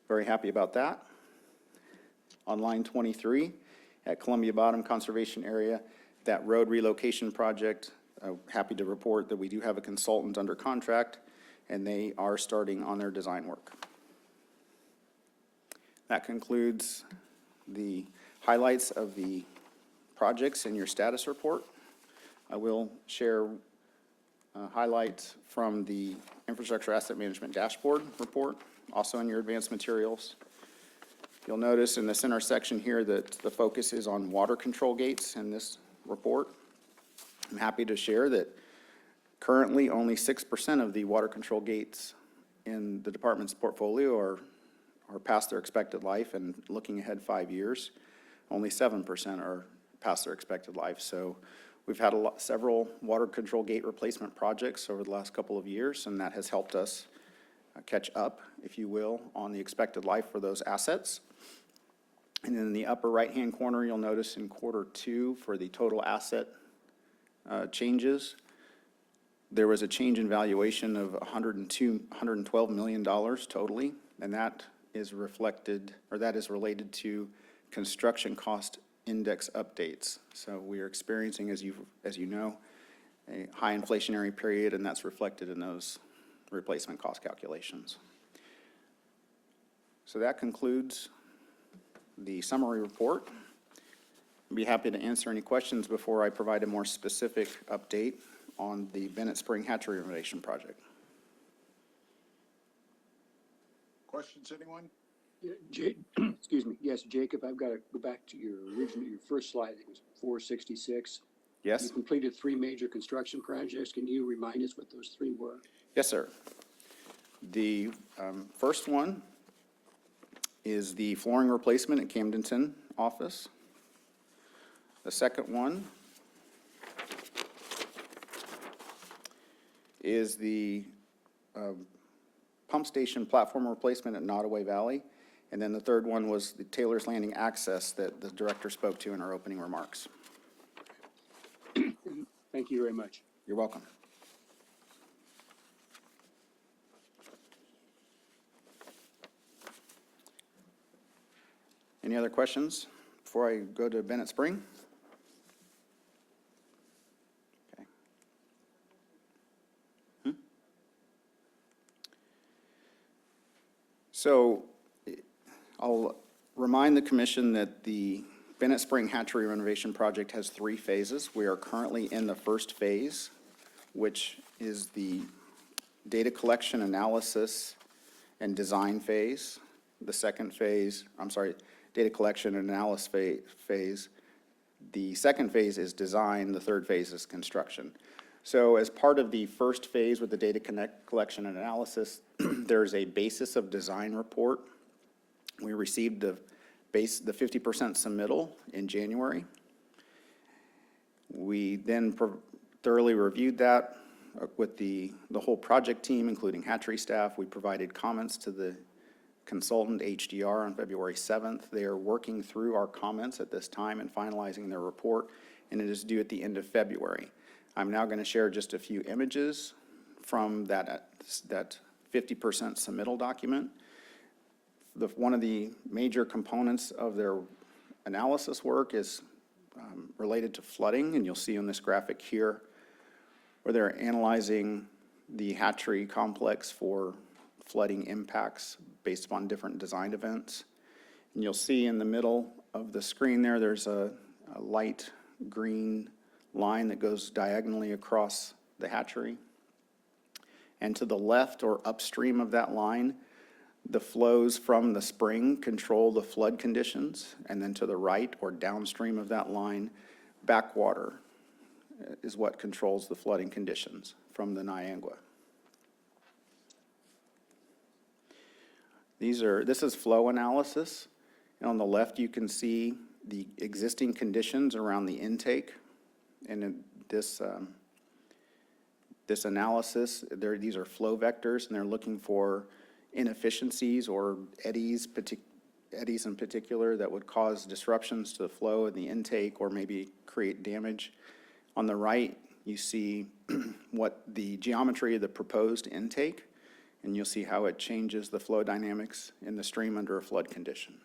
very happy about that. On line 23 at Columbia Bottom Conservation Area, that road relocation project, happy to report that we do have a consultant under contract, and they are starting on their design work. That concludes the highlights of the projects in your status report. I will share highlights from the Infrastructure Asset Management Dashboard report, also in your advanced materials. You'll notice in the center section here that the focus is on water control gates in this report. I'm happy to share that currently only 6% of the water control gates in the department's portfolio are past their expected life, and looking ahead 5 years, only 7% are past their expected life. So we've had several water control gate replacement projects over the last couple of years, and that has helped us catch up, if you will, on the expected life for those assets. And in the upper right-hand corner, you'll notice in Q2 for the total asset changes, there was a change in valuation of $112 million totally, and that is reflected, or that is related to construction cost index updates. So we are experiencing, as you know, a high inflationary period, and that's reflected in those replacement cost calculations. So that concludes the summary report. I'd be happy to answer any questions before I provide a more specific update on the Bennett Spring Hatchery renovation project. Questions, anyone? Excuse me. Yes, Jacob, I've got to go back to your first slide. I think it was 466. Yes? You completed 3 major construction projects. Can you remind us what those 3 were? Yes, sir. The first one is the flooring replacement at Camdenton office. The second one is the pump station platform replacement at Nottoway Valley. And then the third one was the Taylor's Landing access that the director spoke to in her opening remarks. Thank you very much. You're welcome. Any other questions before I go to Bennett Spring? Okay. So I'll remind the commission that the Bennett Spring Hatchery renovation project has 3 phases. We are currently in the first phase, which is the data collection, analysis, and design phase. The second phase, data collection and analysis phase. The second phase is design, the third phase is construction. So as part of the first phase with the data collection and analysis, there's a basis of design report. We received the 50% submittal in January. We then thoroughly reviewed that with the whole project team, including hatchery staff. We provided comments to the consultant HDR on February 7th. They are working through our comments at this time and finalizing their report, and it is due at the end of February. I'm now going to share just a few images from that 50% submittal document. One of the major components of their analysis work is related to flooding, and you'll see on this graphic here where they're analyzing the hatchery complex for flooding impacts based upon different design events. And you'll see in the middle of the screen there's a light green line that goes diagonally across the hatchery. And to the left or upstream of that line, the flows from the spring control the flood conditions, and then to the right or downstream of that line, backwater is what controls the flooding conditions from the Niangua. This is flow analysis, and on the left you can see the existing conditions around the intake, and in this analysis, these are flow vectors, and they're looking for inefficiencies or eddies in particular that would cause disruptions to the flow in the intake or maybe create damage. On the right, you see what the geometry of the proposed intake, and you'll see how it changes the flow dynamics in the stream under a flood condition.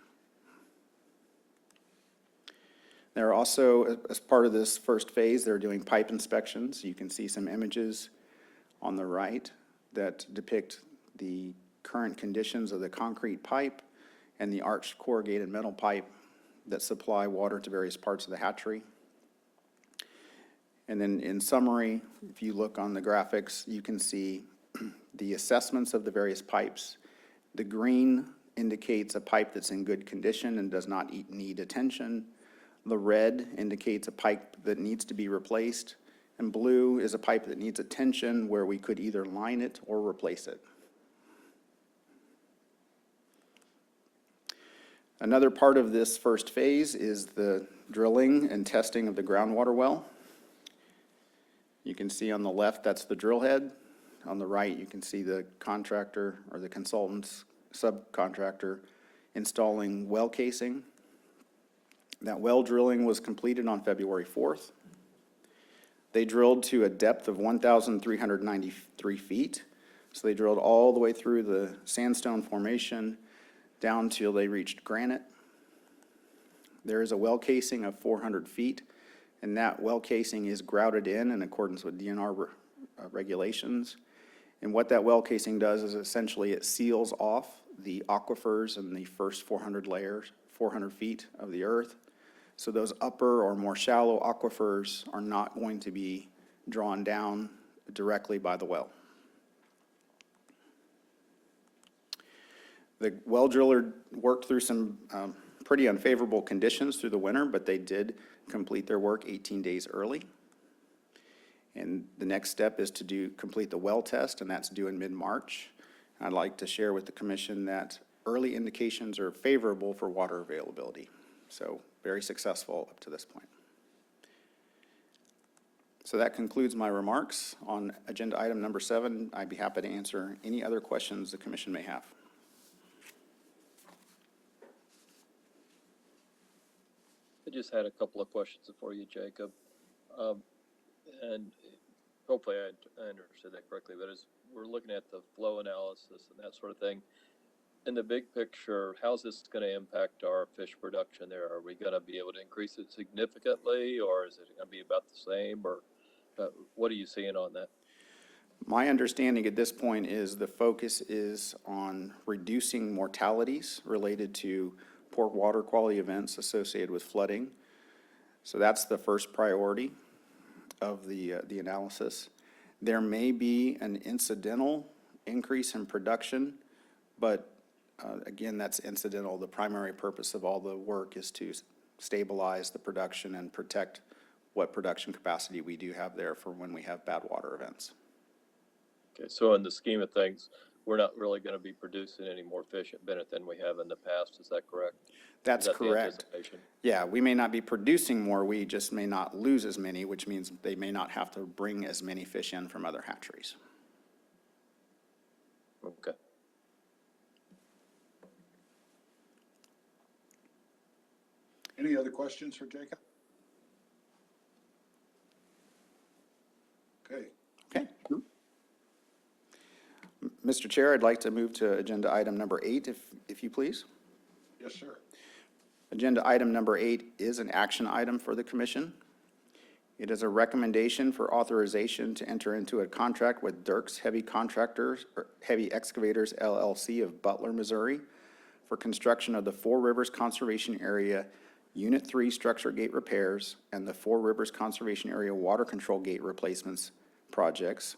They're also, as part of this first phase, they're doing pipe inspections. You can see some images on the right that depict the current conditions of the concrete pipe and the arched corrugated metal pipe that supply water to various parts of the hatchery. And then in summary, if you look on the graphics, you can see the assessments of the various pipes. The green indicates a pipe that's in good condition and does not need attention. The red indicates a pipe that needs to be replaced. And blue is a pipe that needs attention where we could either line it or replace it. Another part of this first phase is the drilling and testing of the groundwater well. You can see on the left, that's the drill head. On the right, you can see the contractor or the consultant's subcontractor installing well casing. That well drilling was completed on February 4th. They drilled to a depth of 1,393 feet. So they drilled all the way through the sandstone formation down till they reached granite. There is a well casing of 400 feet, and that well casing is grouted in accordance with DNR regulations. And what that well casing does is essentially it seals off the aquifers in the first 400 feet of the earth. So those upper or more shallow aquifers are not going to be drawn down directly by the well. The well driller worked through some pretty unfavorable conditions through the winter, but they did complete their work 18 days early. And the next step is to complete the well test, and that's due in mid-March. I'd like to share with the commission that early indications are favorable for water availability. So very successful up to this point. So that concludes my remarks on agenda item number 7. I'd be happy to answer any other questions the commission may have. I just had a couple of questions for you, Jacob. And hopefully I understood that correctly, but as we're looking at the flow analysis and that sort of thing, in the big picture, how's this going to impact our fish production there? Are we going to be able to increase it significantly, or is it going to be about the same, or what are you seeing on that? My understanding at this point is the focus is on reducing mortalities related to poor water quality events associated with flooding. So that's the first priority of the analysis. There may be an incidental increase in production, but again, that's incidental. The primary purpose of all the work is to stabilize the production and protect what production capacity we do have there for when we have bad water events. Okay, so in the scheme of things, we're not really going to be producing any more fish at Bennett than we have in the past. Is that correct? That's Is that the correct. anticipation? Yeah, we may not be producing more, we just may not lose as many, which means they may not have to bring as many fish in from other hatcheries. Okay. Any other questions for Jacob? Okay, Okay. Mr. Chair, I'd like to move to agenda item number 8, if you please. yes, sir. Agenda item number 8 is an action item for the commission. It is a recommendation for authorization to enter into a contract with Dirks Heavy Excavators LLC of Butler, Missouri for construction of the Four Rivers Conservation Area Unit 3 structure gate repairs and the Four Rivers Conservation Area water control gate replacements projects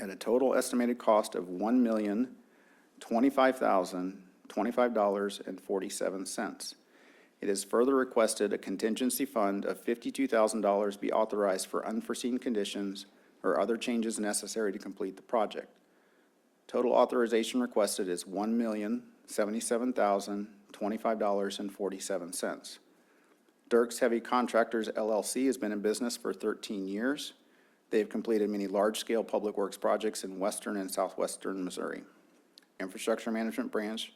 at a total estimated cost of $1,025,025.47. It is further requested a contingency fund of $52,000 be authorized for unforeseen conditions or other changes necessary to complete the project. Total authorization requested is $1,077,025.47. Dirks Heavy Contractors LLC has been in business for 13 years. They have completed many large-scale public works projects in western and southwestern Missouri. Infrastructure Management Branch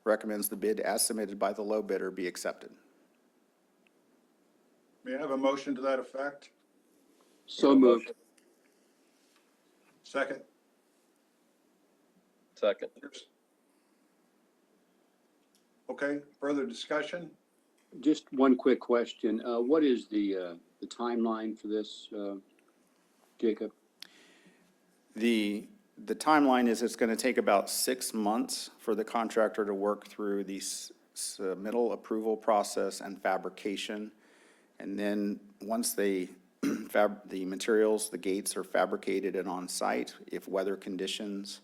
recommends the bid as submitted by the low bidder be accepted. May I have a motion to that effect? So moved. Second? Second. Okay, further discussion? Just one quick question. What is the timeline for this, Jacob? The timeline is it's going to take about 6 months for the contractor to work through the submittal approval process and fabrication. And then once they the materials, the gates are fabricated and on-site. If weather conditions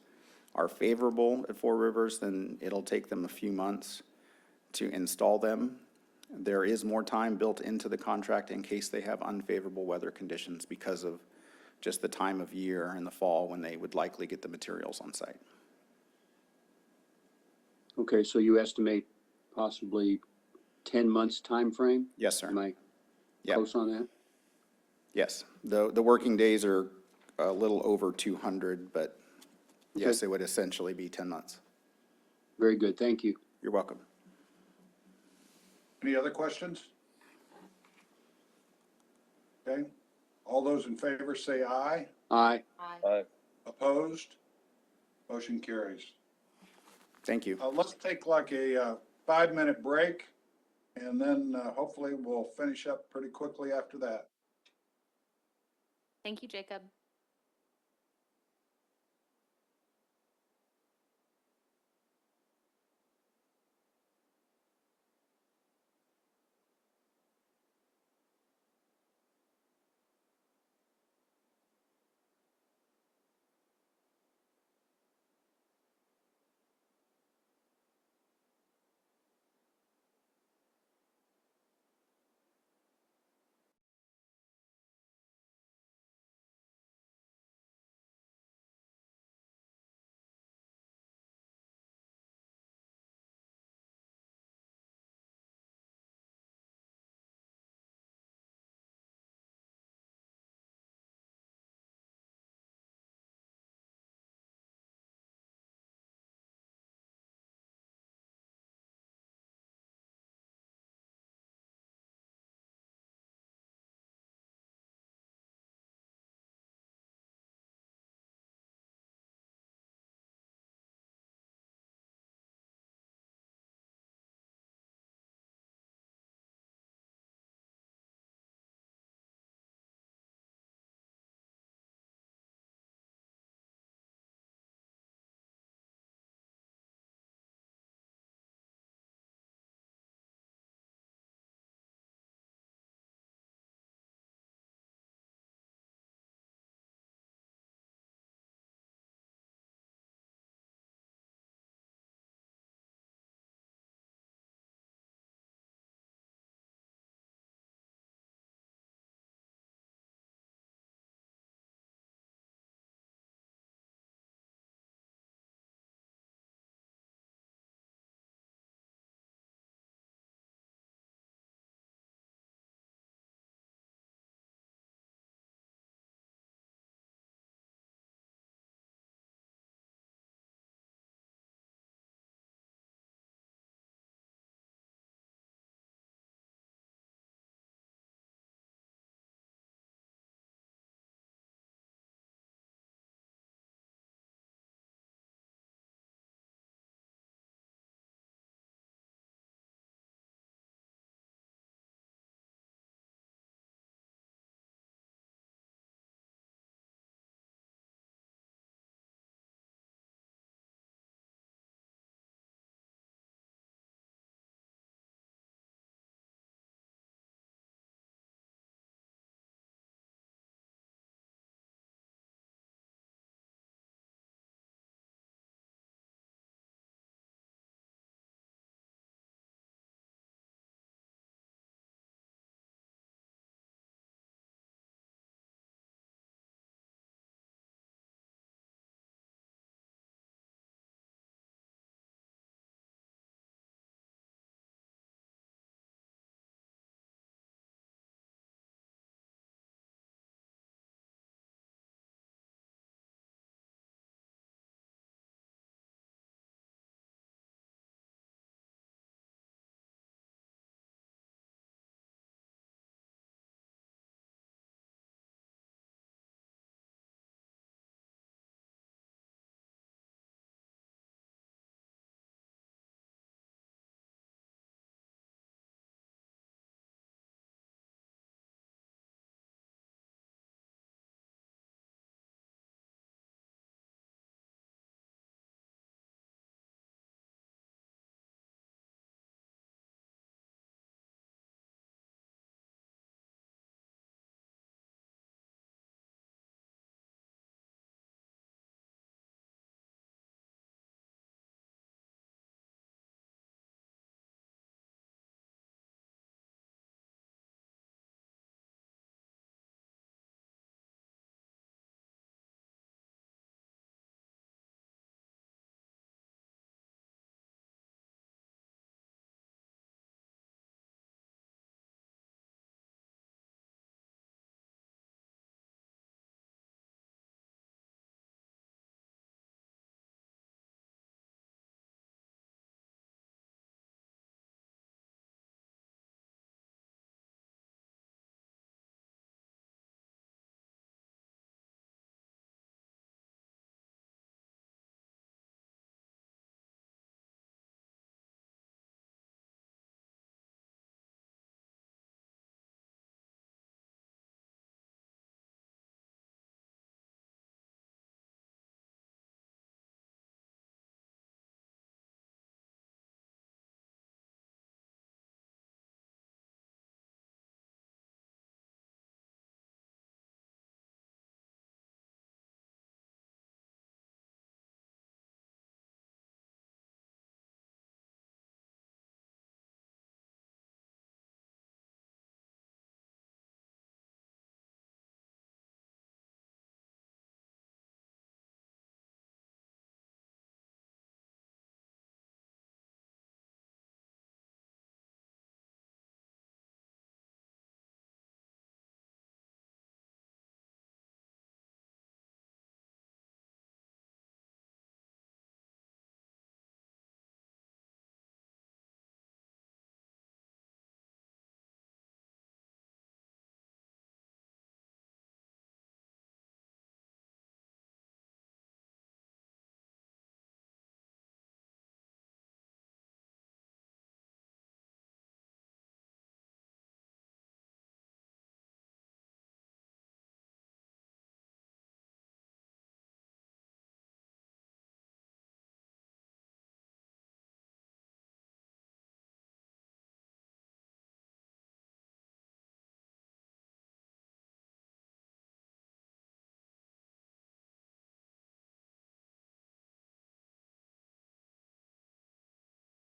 are favorable at Four Rivers, then it'll take them a few months to install them. There is more time built into the contract in case they have unfavorable weather conditions because of just the time of year in the fall when they would likely get the materials on site. Okay, so you estimate possibly 10 months time frame? Yes, sir. Am I Yep. close on that? Yes, the working days are a little over 200, but yes, Okay. it would essentially be 10 months. Very good, thank you. You're welcome. Any other questions? Okay, all those in favor say aye. Aye. Aye. Opposed? Motion carries. Thank you. Let's take like a 5-minute break, and then hopefully we'll finish up pretty quickly after that. Thank you, Jacob.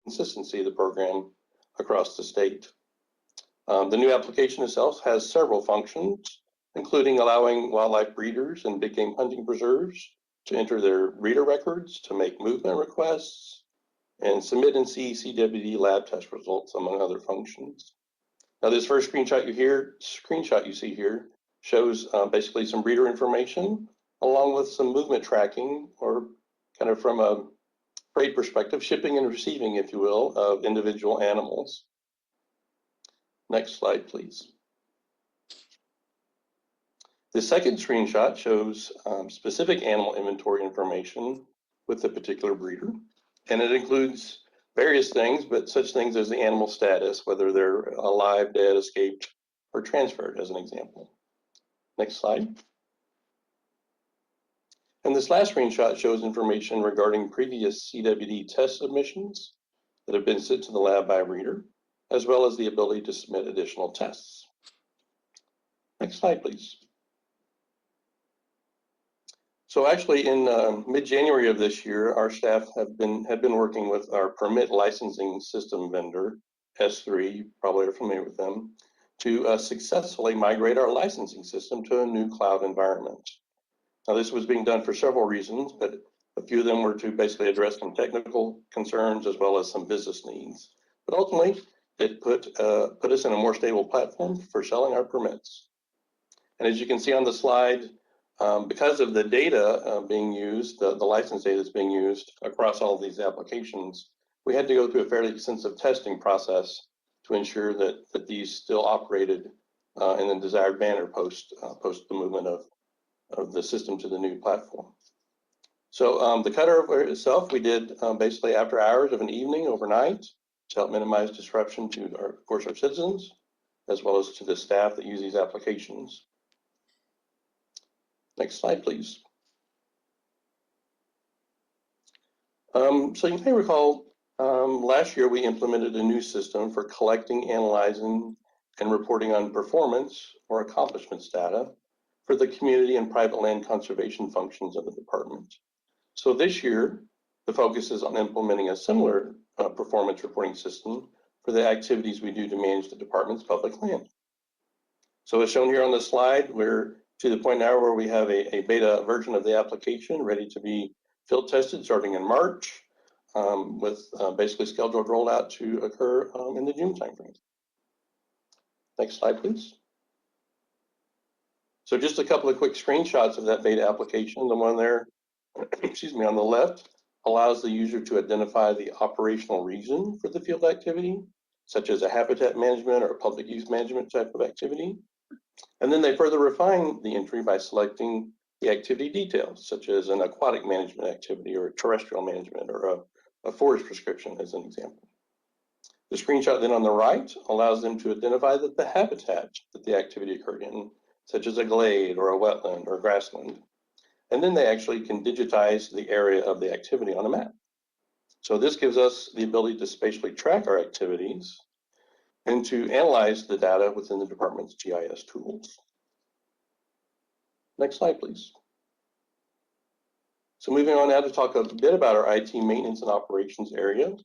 consistency of the program across the state. The new application itself has several functions, including allowing wildlife breeders and big game hunting preserves to enter their breeder records, to make movement requests, and submit and see CWD lab test results, among other functions. Now, this first screenshot you see here shows basically some breeder information, along with some movement tracking, or kind of from a freight perspective, shipping and receiving, if you will, of individual animals. Next slide, please. The second screenshot shows specific animal inventory information with the particular breeder, and it includes various things, but such things as the animal status, whether they're alive, dead, escaped, or transferred, as an example. Next slide. And this last screenshot shows information regarding previous CWD test submissions that have been sent to the lab by a breeder, as well as the ability to submit additional tests. Next slide, please. So actually, in mid-January of this year, our staff had been working with our permit licensing system vendor, S3, you probably are familiar with them, to successfully migrate our licensing system to a new cloud environment. Now, this was being done for several reasons, but a few of them were to basically address some technical concerns as well as some business needs. But ultimately, it put us in a more stable platform for selling our permits. And as you can see on the slide, because of the data being used, the license data that's being used across all of these applications, we had to go through a fairly extensive testing process to ensure that these still operated in the desired manner post the movement of the system to the new platform. So the cutover itself, we did basically after hours of an evening overnight to help minimize disruption to, of course, our citizens, as well as to the staff that use these applications. Next slide, please. So you may recall last year we implemented a new system for collecting, analyzing, and reporting on performance or accomplishments data for the community and private land conservation functions of the department. So this year, the focus is on implementing a similar performance reporting system for the activities we do to manage the department's public land. So as shown here on the slide, we're to the point now where we have a beta version of the application ready to be field tested starting in March, with basically scheduled rollout to occur in the June timeframe. Next slide, please. So just a couple of quick screenshots of that beta application. The one there, excuse me, on the left allows the user to identify the operational reason for the field activity, such as a habitat management or a public use management type of activity. And then they further refine the entry by selecting the activity details, such as an aquatic management activity or a terrestrial management or a forest prescription, as an example. The screenshot then on the right allows them to identify the habitat that the activity occurred in, such as a glade or a wetland or grassland. And then they actually can digitize the area of the activity on a map. So this gives us the ability to spatially track our activities and to analyze the data within the department's GIS tools. Next slide, please. So moving on now to talk a bit about our IT maintenance and operations area.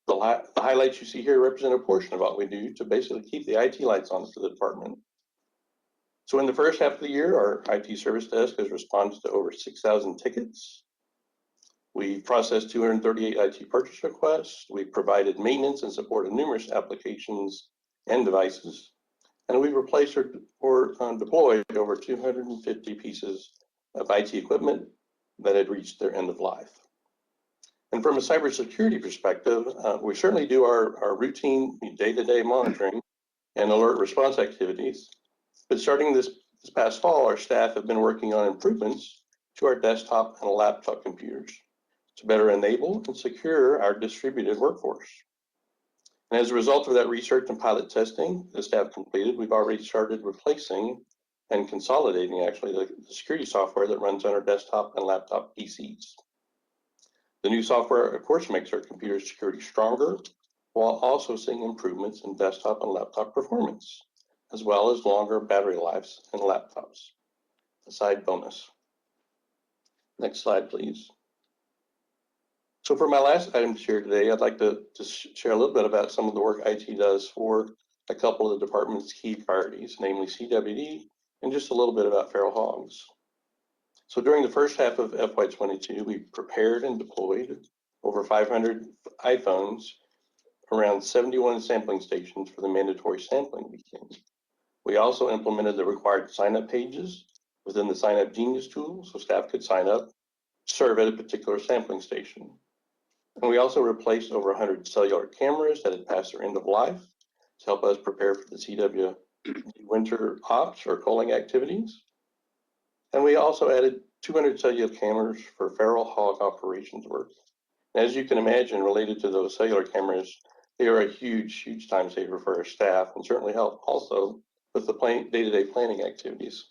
The highlights you see here represent a portion of what we do to basically keep the IT lights on for the department. So in the first half of the year, our IT service desk has responded to over 6,000 tickets. We've processed 238 IT purchase requests. We've provided maintenance and support of numerous applications and devices. And we've replaced or deployed over 250 pieces of IT equipment that had reached their end of life. And from a cybersecurity perspective, we certainly do our routine day-to-day monitoring and alert response activities. But starting this past fall, our staff have been working on improvements to our desktop and laptop computers to better enable and secure our distributed workforce. And as a result of that research and pilot testing the staff completed, we've already started replacing and consolidating actually the security software that runs on our desktop and laptop PCs. The new software, of course, makes our computer security stronger, while also seeing improvements in desktop and laptop performance, as well as longer battery lives in laptops. A side bonus. Next slide, please. So for my last item to share today, I'd like to just share a little bit about some of the work IT does for a couple of the department's key priorities, namely CWD, and just a little bit about feral hogs. So during the first half of FY22, we prepared and deployed over 500 iPhones around 71 sampling stations for the mandatory sampling weekend. We also implemented the required sign-up pages within the Sign Up Genius tool so staff could sign up, serve at a particular sampling station. And we also replaced over 100 cellular cameras that had passed their end of life to help us prepare for the CW winter ops or culling activities. And we also added 200 cellular cameras for feral hog operations work. As you can imagine, related to those cellular cameras, they are a huge time saver for our staff and certainly help also with the day-to-day planning activities.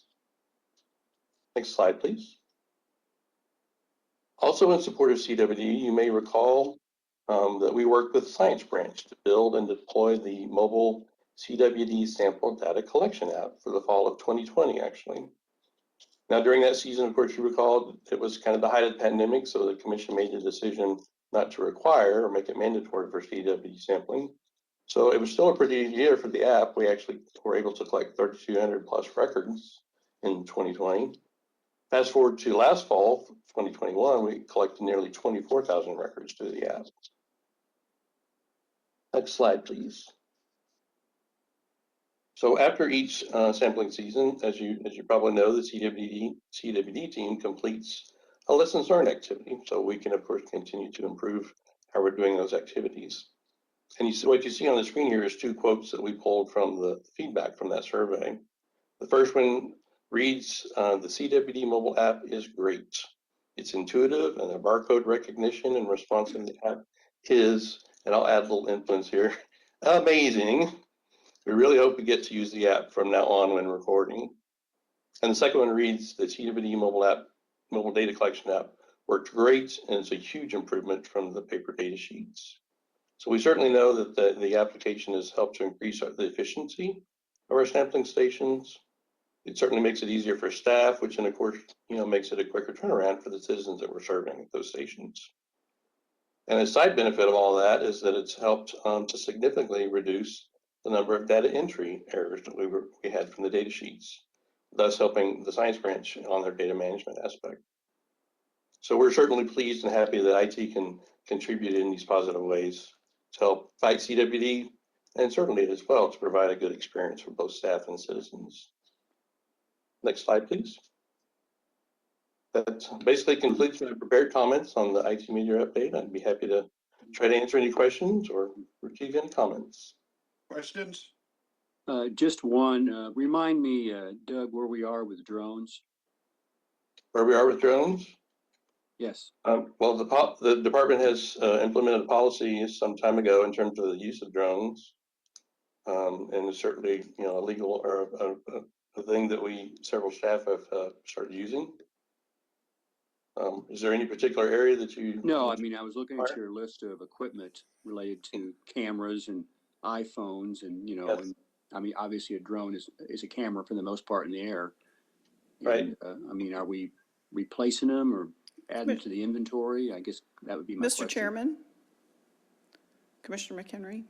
Next slide, please. Also in support of CWD, you may recall that we worked with Science Branch to build and deploy the mobile CWD sample data collection app for the fall of 2020, actually. Now, during that season, of course, you recall it was kind of the height of the pandemic, so the commission made the decision not to require or make it mandatory for CWD sampling. So it was still a pretty easy year for the app. We actually were able to collect 3,200 plus records in 2020. Fast forward to last fall, 2021, we collected nearly 24,000 records through the app. Next slide, please. So after each sampling season, as you probably know, the CWD team completes a lessons learned activity. So we can, of course, continue to improve how we're doing those activities. And what you see on the screen here is two quotes that we pulled from the feedback from that survey. The first one reads, the CWD mobile app is great. It's intuitive and the barcode recognition and response in the app is, and I'll add a little influence here, amazing. We really hope we get to use the app from now on when recording. And the second one reads, the CWD mobile data collection app worked great and it's a huge improvement from the paper data sheets. So we certainly know that the application has helped to increase the efficiency of our sampling stations. It certainly makes it easier for staff, which, and of course, makes it a quicker turnaround for the citizens that we're serving at those stations. And a side benefit of all of that is that it's helped to significantly reduce the number of data entry errors that we had from the data sheets, thus helping the Science Branch on their data management aspect. So we're certainly pleased and happy that IT can contribute in these positive ways to help fight CWD, and certainly as well to provide a good experience for both staff and citizens. Next slide, please. That basically concludes my prepared comments on the IT media update. I'd be happy to try to answer any questions or receive any comments. Questions? Just one. Remind me, Doug, where we are with drones. Where we are with drones? Yes. Well, the department has implemented a policy some time ago in terms of the use of drones, and it's certainly a legal or a thing that several staff have started using. Is there any particular area that you? No, I mean, I was looking at your list of equipment related to cameras and iPhones and, Yes. and I mean, obviously a drone is a camera for the most part in the air. Right. And, I mean, are we replacing them or adding them to the inventory? I guess that would be my question. Mr. Chairman, Commissioner McHenry.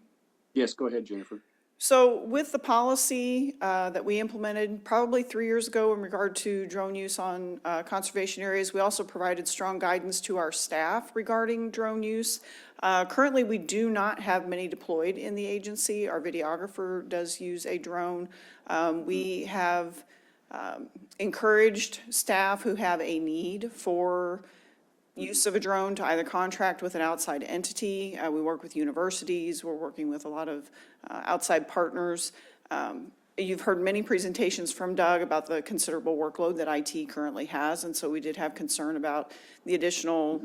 Yes, go ahead, Jennifer. So with the policy that we implemented probably 3 years ago in regard to drone use on conservation areas, we also provided strong guidance to our staff regarding drone use. Currently, we do not have many deployed in the agency. Our videographer does use a drone. We have encouraged staff who have a need for use of a drone to either contract with an outside entity. We work with universities. We're working with a lot of outside partners. You've heard many presentations from Doug about the considerable workload that IT currently has, and so we did have concern about the additional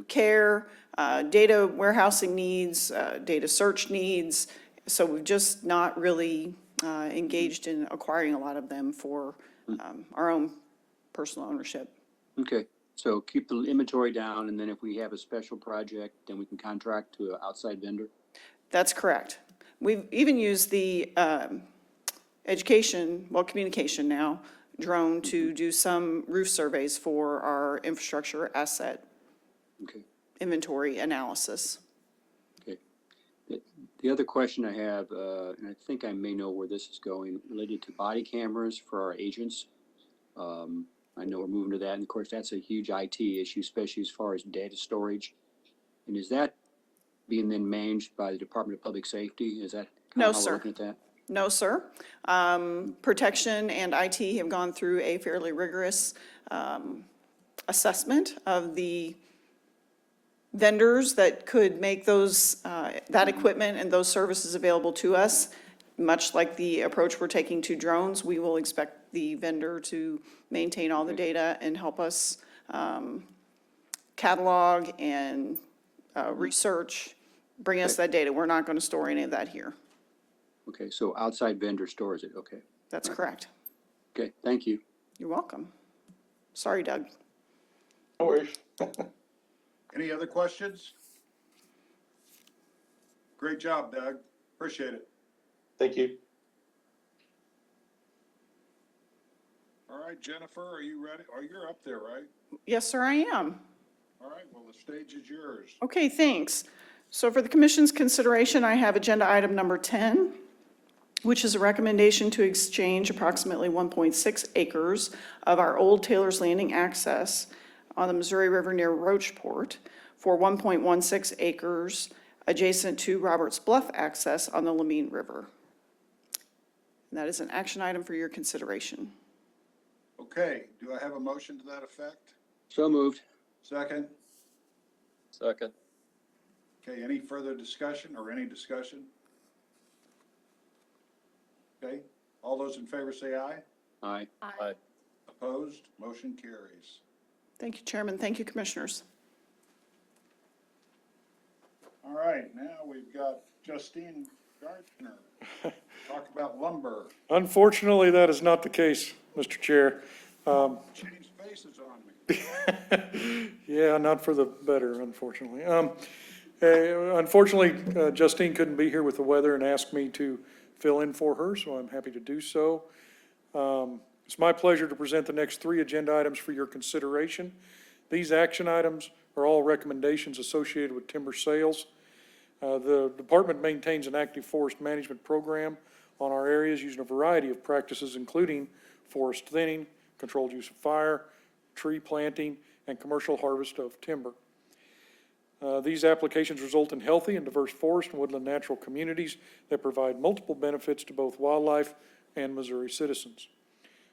care, data warehousing needs, data search needs. So we've just not really engaged in acquiring a lot of them for our own personal ownership. Okay. So keep the inventory down, and then if we have a special project, then we can contract to an outside vendor? That's correct. We've even used the communication now, drone to do some roof surveys for our infrastructure asset Okay. inventory analysis. Okay. The other question I have, and I think I may know where this is going, related to body cameras for our agents. I know we're moving to that, and of course, that's a huge IT issue, especially as far as data storage. And is that being then managed by the Department of Public Safety? Is that No, kind of how sir. we're looking at that? No, sir. Protection and IT have gone through a fairly rigorous assessment of the vendors that could make those, that equipment and those services available to us. Much like the approach we're taking to drones, we will expect the vendor to maintain all the data and help us catalog and research, bring us that data. We're not going to store any of that here. Okay, so outside vendor stores it, okay. That's correct. Okay, thank you. You're welcome. Sorry, Doug. No worries. Any other questions? Great job, Doug. Appreciate it. Thank you. All right, Jennifer, are you ready? Oh, you're up there, right? Yes, sir, I am. All right, well, the stage is yours. Okay, thanks. So for the commission's consideration, I have agenda item number 10, which is a recommendation to exchange approximately 1.6 acres of our old Taylor's Landing access on the Missouri River near Rocheport for 1.16 acres adjacent to Roberts Bluff access on the Lamine River. And that is an action item for your consideration. Okay, do I have a motion to that effect? So moved. Second? Second. Okay, any further discussion or any discussion? Okay, all those in favor say aye. Aye. Aye. Opposed? Motion carries. Thank you, Chairman. Thank you, Commissioners. All right, now we've got Justine Gardner. Talk about lumber. Unfortunately, that is not the case, Mr. Chair. Change faces on me. Yeah, not for the better, unfortunately. Unfortunately, Justine couldn't be here with the weather and asked me to fill in for her, so I'm happy to do so. It's my pleasure to present the next three agenda items for your consideration. These action items are all recommendations associated with timber sales. The department maintains an active forest management program on our areas using a variety of practices, including forest thinning, controlled use of fire, tree planting, and commercial harvest of timber. These applications result in healthy and diverse forest and woodland natural communities that provide multiple benefits to both wildlife and Missouri citizens.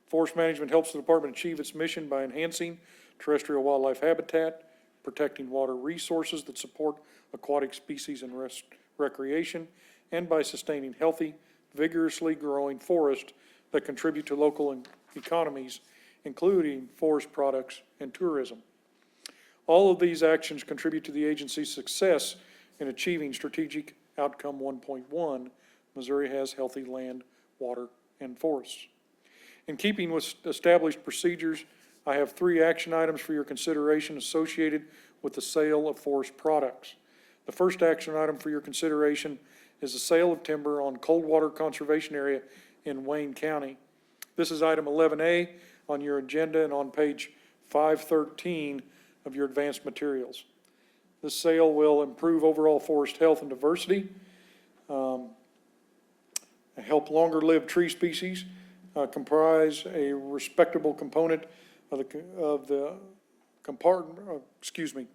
Forest management helps the department achieve its mission by enhancing terrestrial wildlife habitat, protecting water resources that support aquatic species and recreation, and by sustaining healthy, vigorously growing forests that contribute to local economies, including forest products and tourism. All of these actions contribute to the agency's success in achieving strategic outcome 1.1, Missouri has healthy land, water, and forests. In keeping with established procedures, I have three action items for your consideration associated with the sale of forest products. The first action item for your consideration is the sale of timber on Coldwater Conservation Area in Wayne County. This is item 11A on your agenda and on page 513 of your advanced materials. This sale will improve overall forest health and diversity, help longer-lived tree species, comprise a respectable component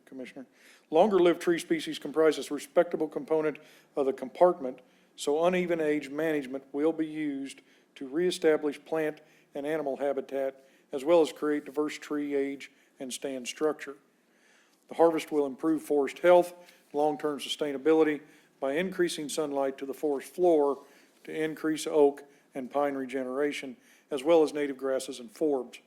Commissioner. Longer-lived tree species comprise a respectable component of the compartment, so uneven age management will be used to reestablish plant and animal habitat, as well as create diverse tree age and stand structure. The harvest will improve forest health, long-term sustainability by increasing sunlight to the forest floor to increase oak and pine regeneration, as well as native grasses and forbs.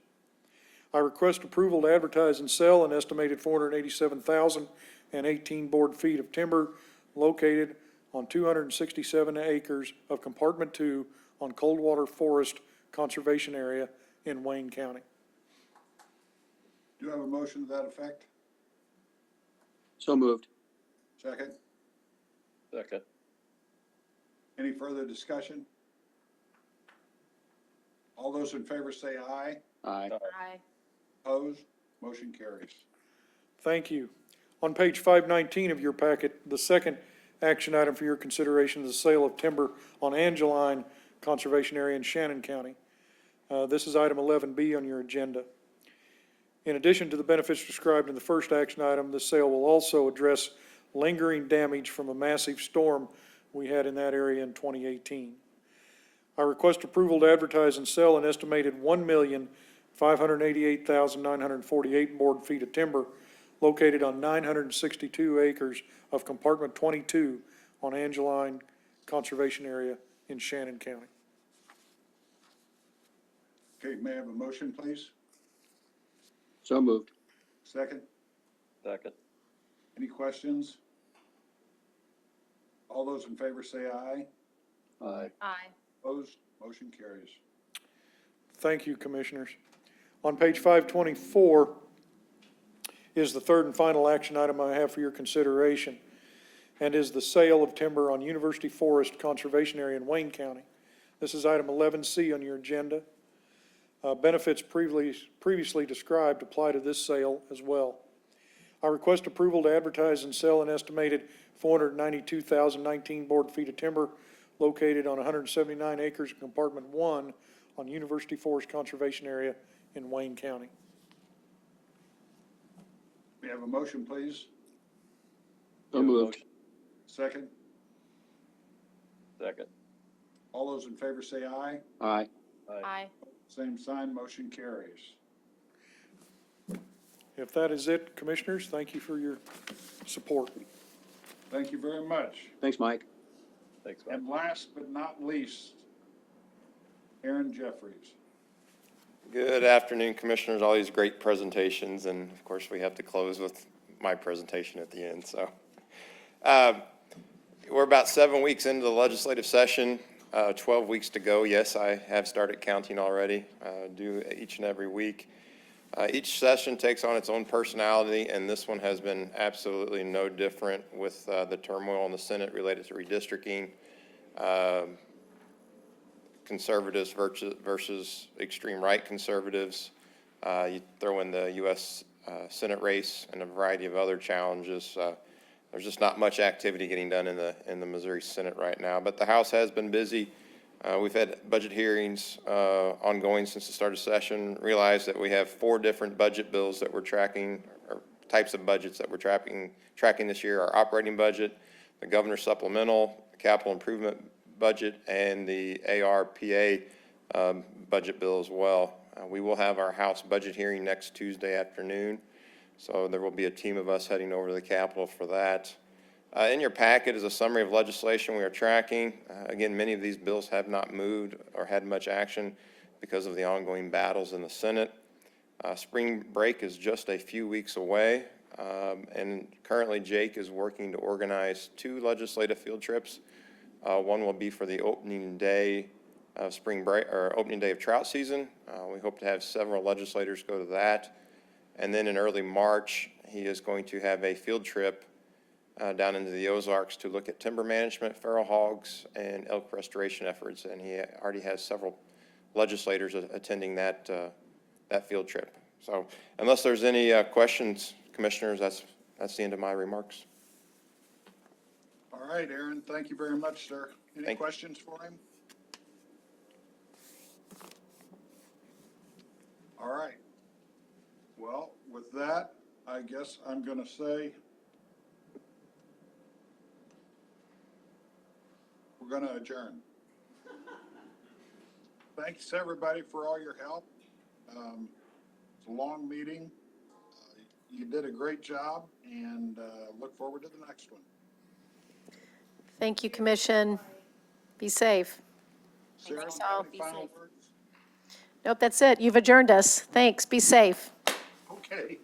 I request approval to advertise and sell an estimated 487,018 board feet of timber located on 267 acres of Compartment 2 on Coldwater Forest Conservation Area in Wayne County. Do you have a motion to that effect? So moved. Second? Second. Any further discussion? All those in favor say aye. Aye. Aye. Opposed? Motion carries. Thank you. On page 519 of your packet, the second action item for your consideration is the sale of timber on Angeline Conservation Area in Shannon County. This is item 11B on your agenda. In addition to the benefits described in the first action item, this sale will also address lingering damage from a massive storm we had in that area in 2018. I request approval to advertise and sell an estimated 1,588,948 board feet of timber located on 962 acres of Compartment 22 on Angeline Conservation Area in Shannon County. Okay, may I have a motion, please? So moved. Second? Second. Any questions? All those in favor say aye. Aye. Aye. Opposed? Motion carries. Thank you, Commissioners. On page 524 is the third and final action item I have for your consideration, and is the sale of timber on University Forest Conservation Area in Wayne County. This is item 11C on your agenda. Benefits previously described apply to this sale as well. I request approval to advertise and sell an estimated 492,019 board feet of timber located on 179 acres of Compartment 1 on University Forest Conservation Area in Wayne County. May I have a motion, please? So moved. Second? Second. All those in favor say aye. Aye. Aye. Same sign, motion carries. If that is it, Commissioners, thank you for your support. Thank you very much. Thanks, Mike. Thanks, Mike. And last but not least, Aaron Jeffries. Good afternoon, Commissioners. All these great presentations, and of course, we have to close with my presentation at the end. So we're about 7 weeks into the legislative session, 12 weeks to go. Yes, I have started counting already, do each and every week. Each session takes on its own personality, and this one has been absolutely no different with the turmoil in the Senate related to redistricting, conservatives versus extreme right conservatives. You throw in the U.S. Senate race and a variety of other challenges. There's just not much activity getting done in the Missouri Senate right now, but the House has been busy. We've had budget hearings ongoing since the start of session. Realized that we have 4 different budget bills that we're tracking, or types of budgets that we're tracking this year: our operating budget, the governor's supplemental, the capital improvement budget, and the ARPA budget bill as well. We will have our House budget hearing next Tuesday afternoon, so there will be a team of us heading over to the Capitol for that. In your packet is a summary of legislation we are tracking. Again, many of these bills have not moved or had much action because of the ongoing battles in the Senate. Spring break is just a few weeks away, and currently Jake is working to organize 2 legislative field trips. One will be for the opening day of spring break, or opening day of trout season. We hope to have several legislators go to that. And then in early March, he is going to have a field trip down into the Ozarks to look at timber management, feral hogs, and elk restoration efforts. And he already has several legislators attending that field trip. So unless there's any questions, Commissioners, that's the end of my remarks. All right, Aaron, thank you very much, sir. Any Thank you. questions for him? All right. Well, with that, I guess I'm going to say we're going to adjourn. Thanks, everybody, for all your help. It's a long meeting. You did a great job, and look forward to the next one. Thank you, Commission. Be safe. Sarah, Thanks, you all. have any Be final safe. words? Nope, that's it. You've adjourned us. Thanks. Be safe. Okay.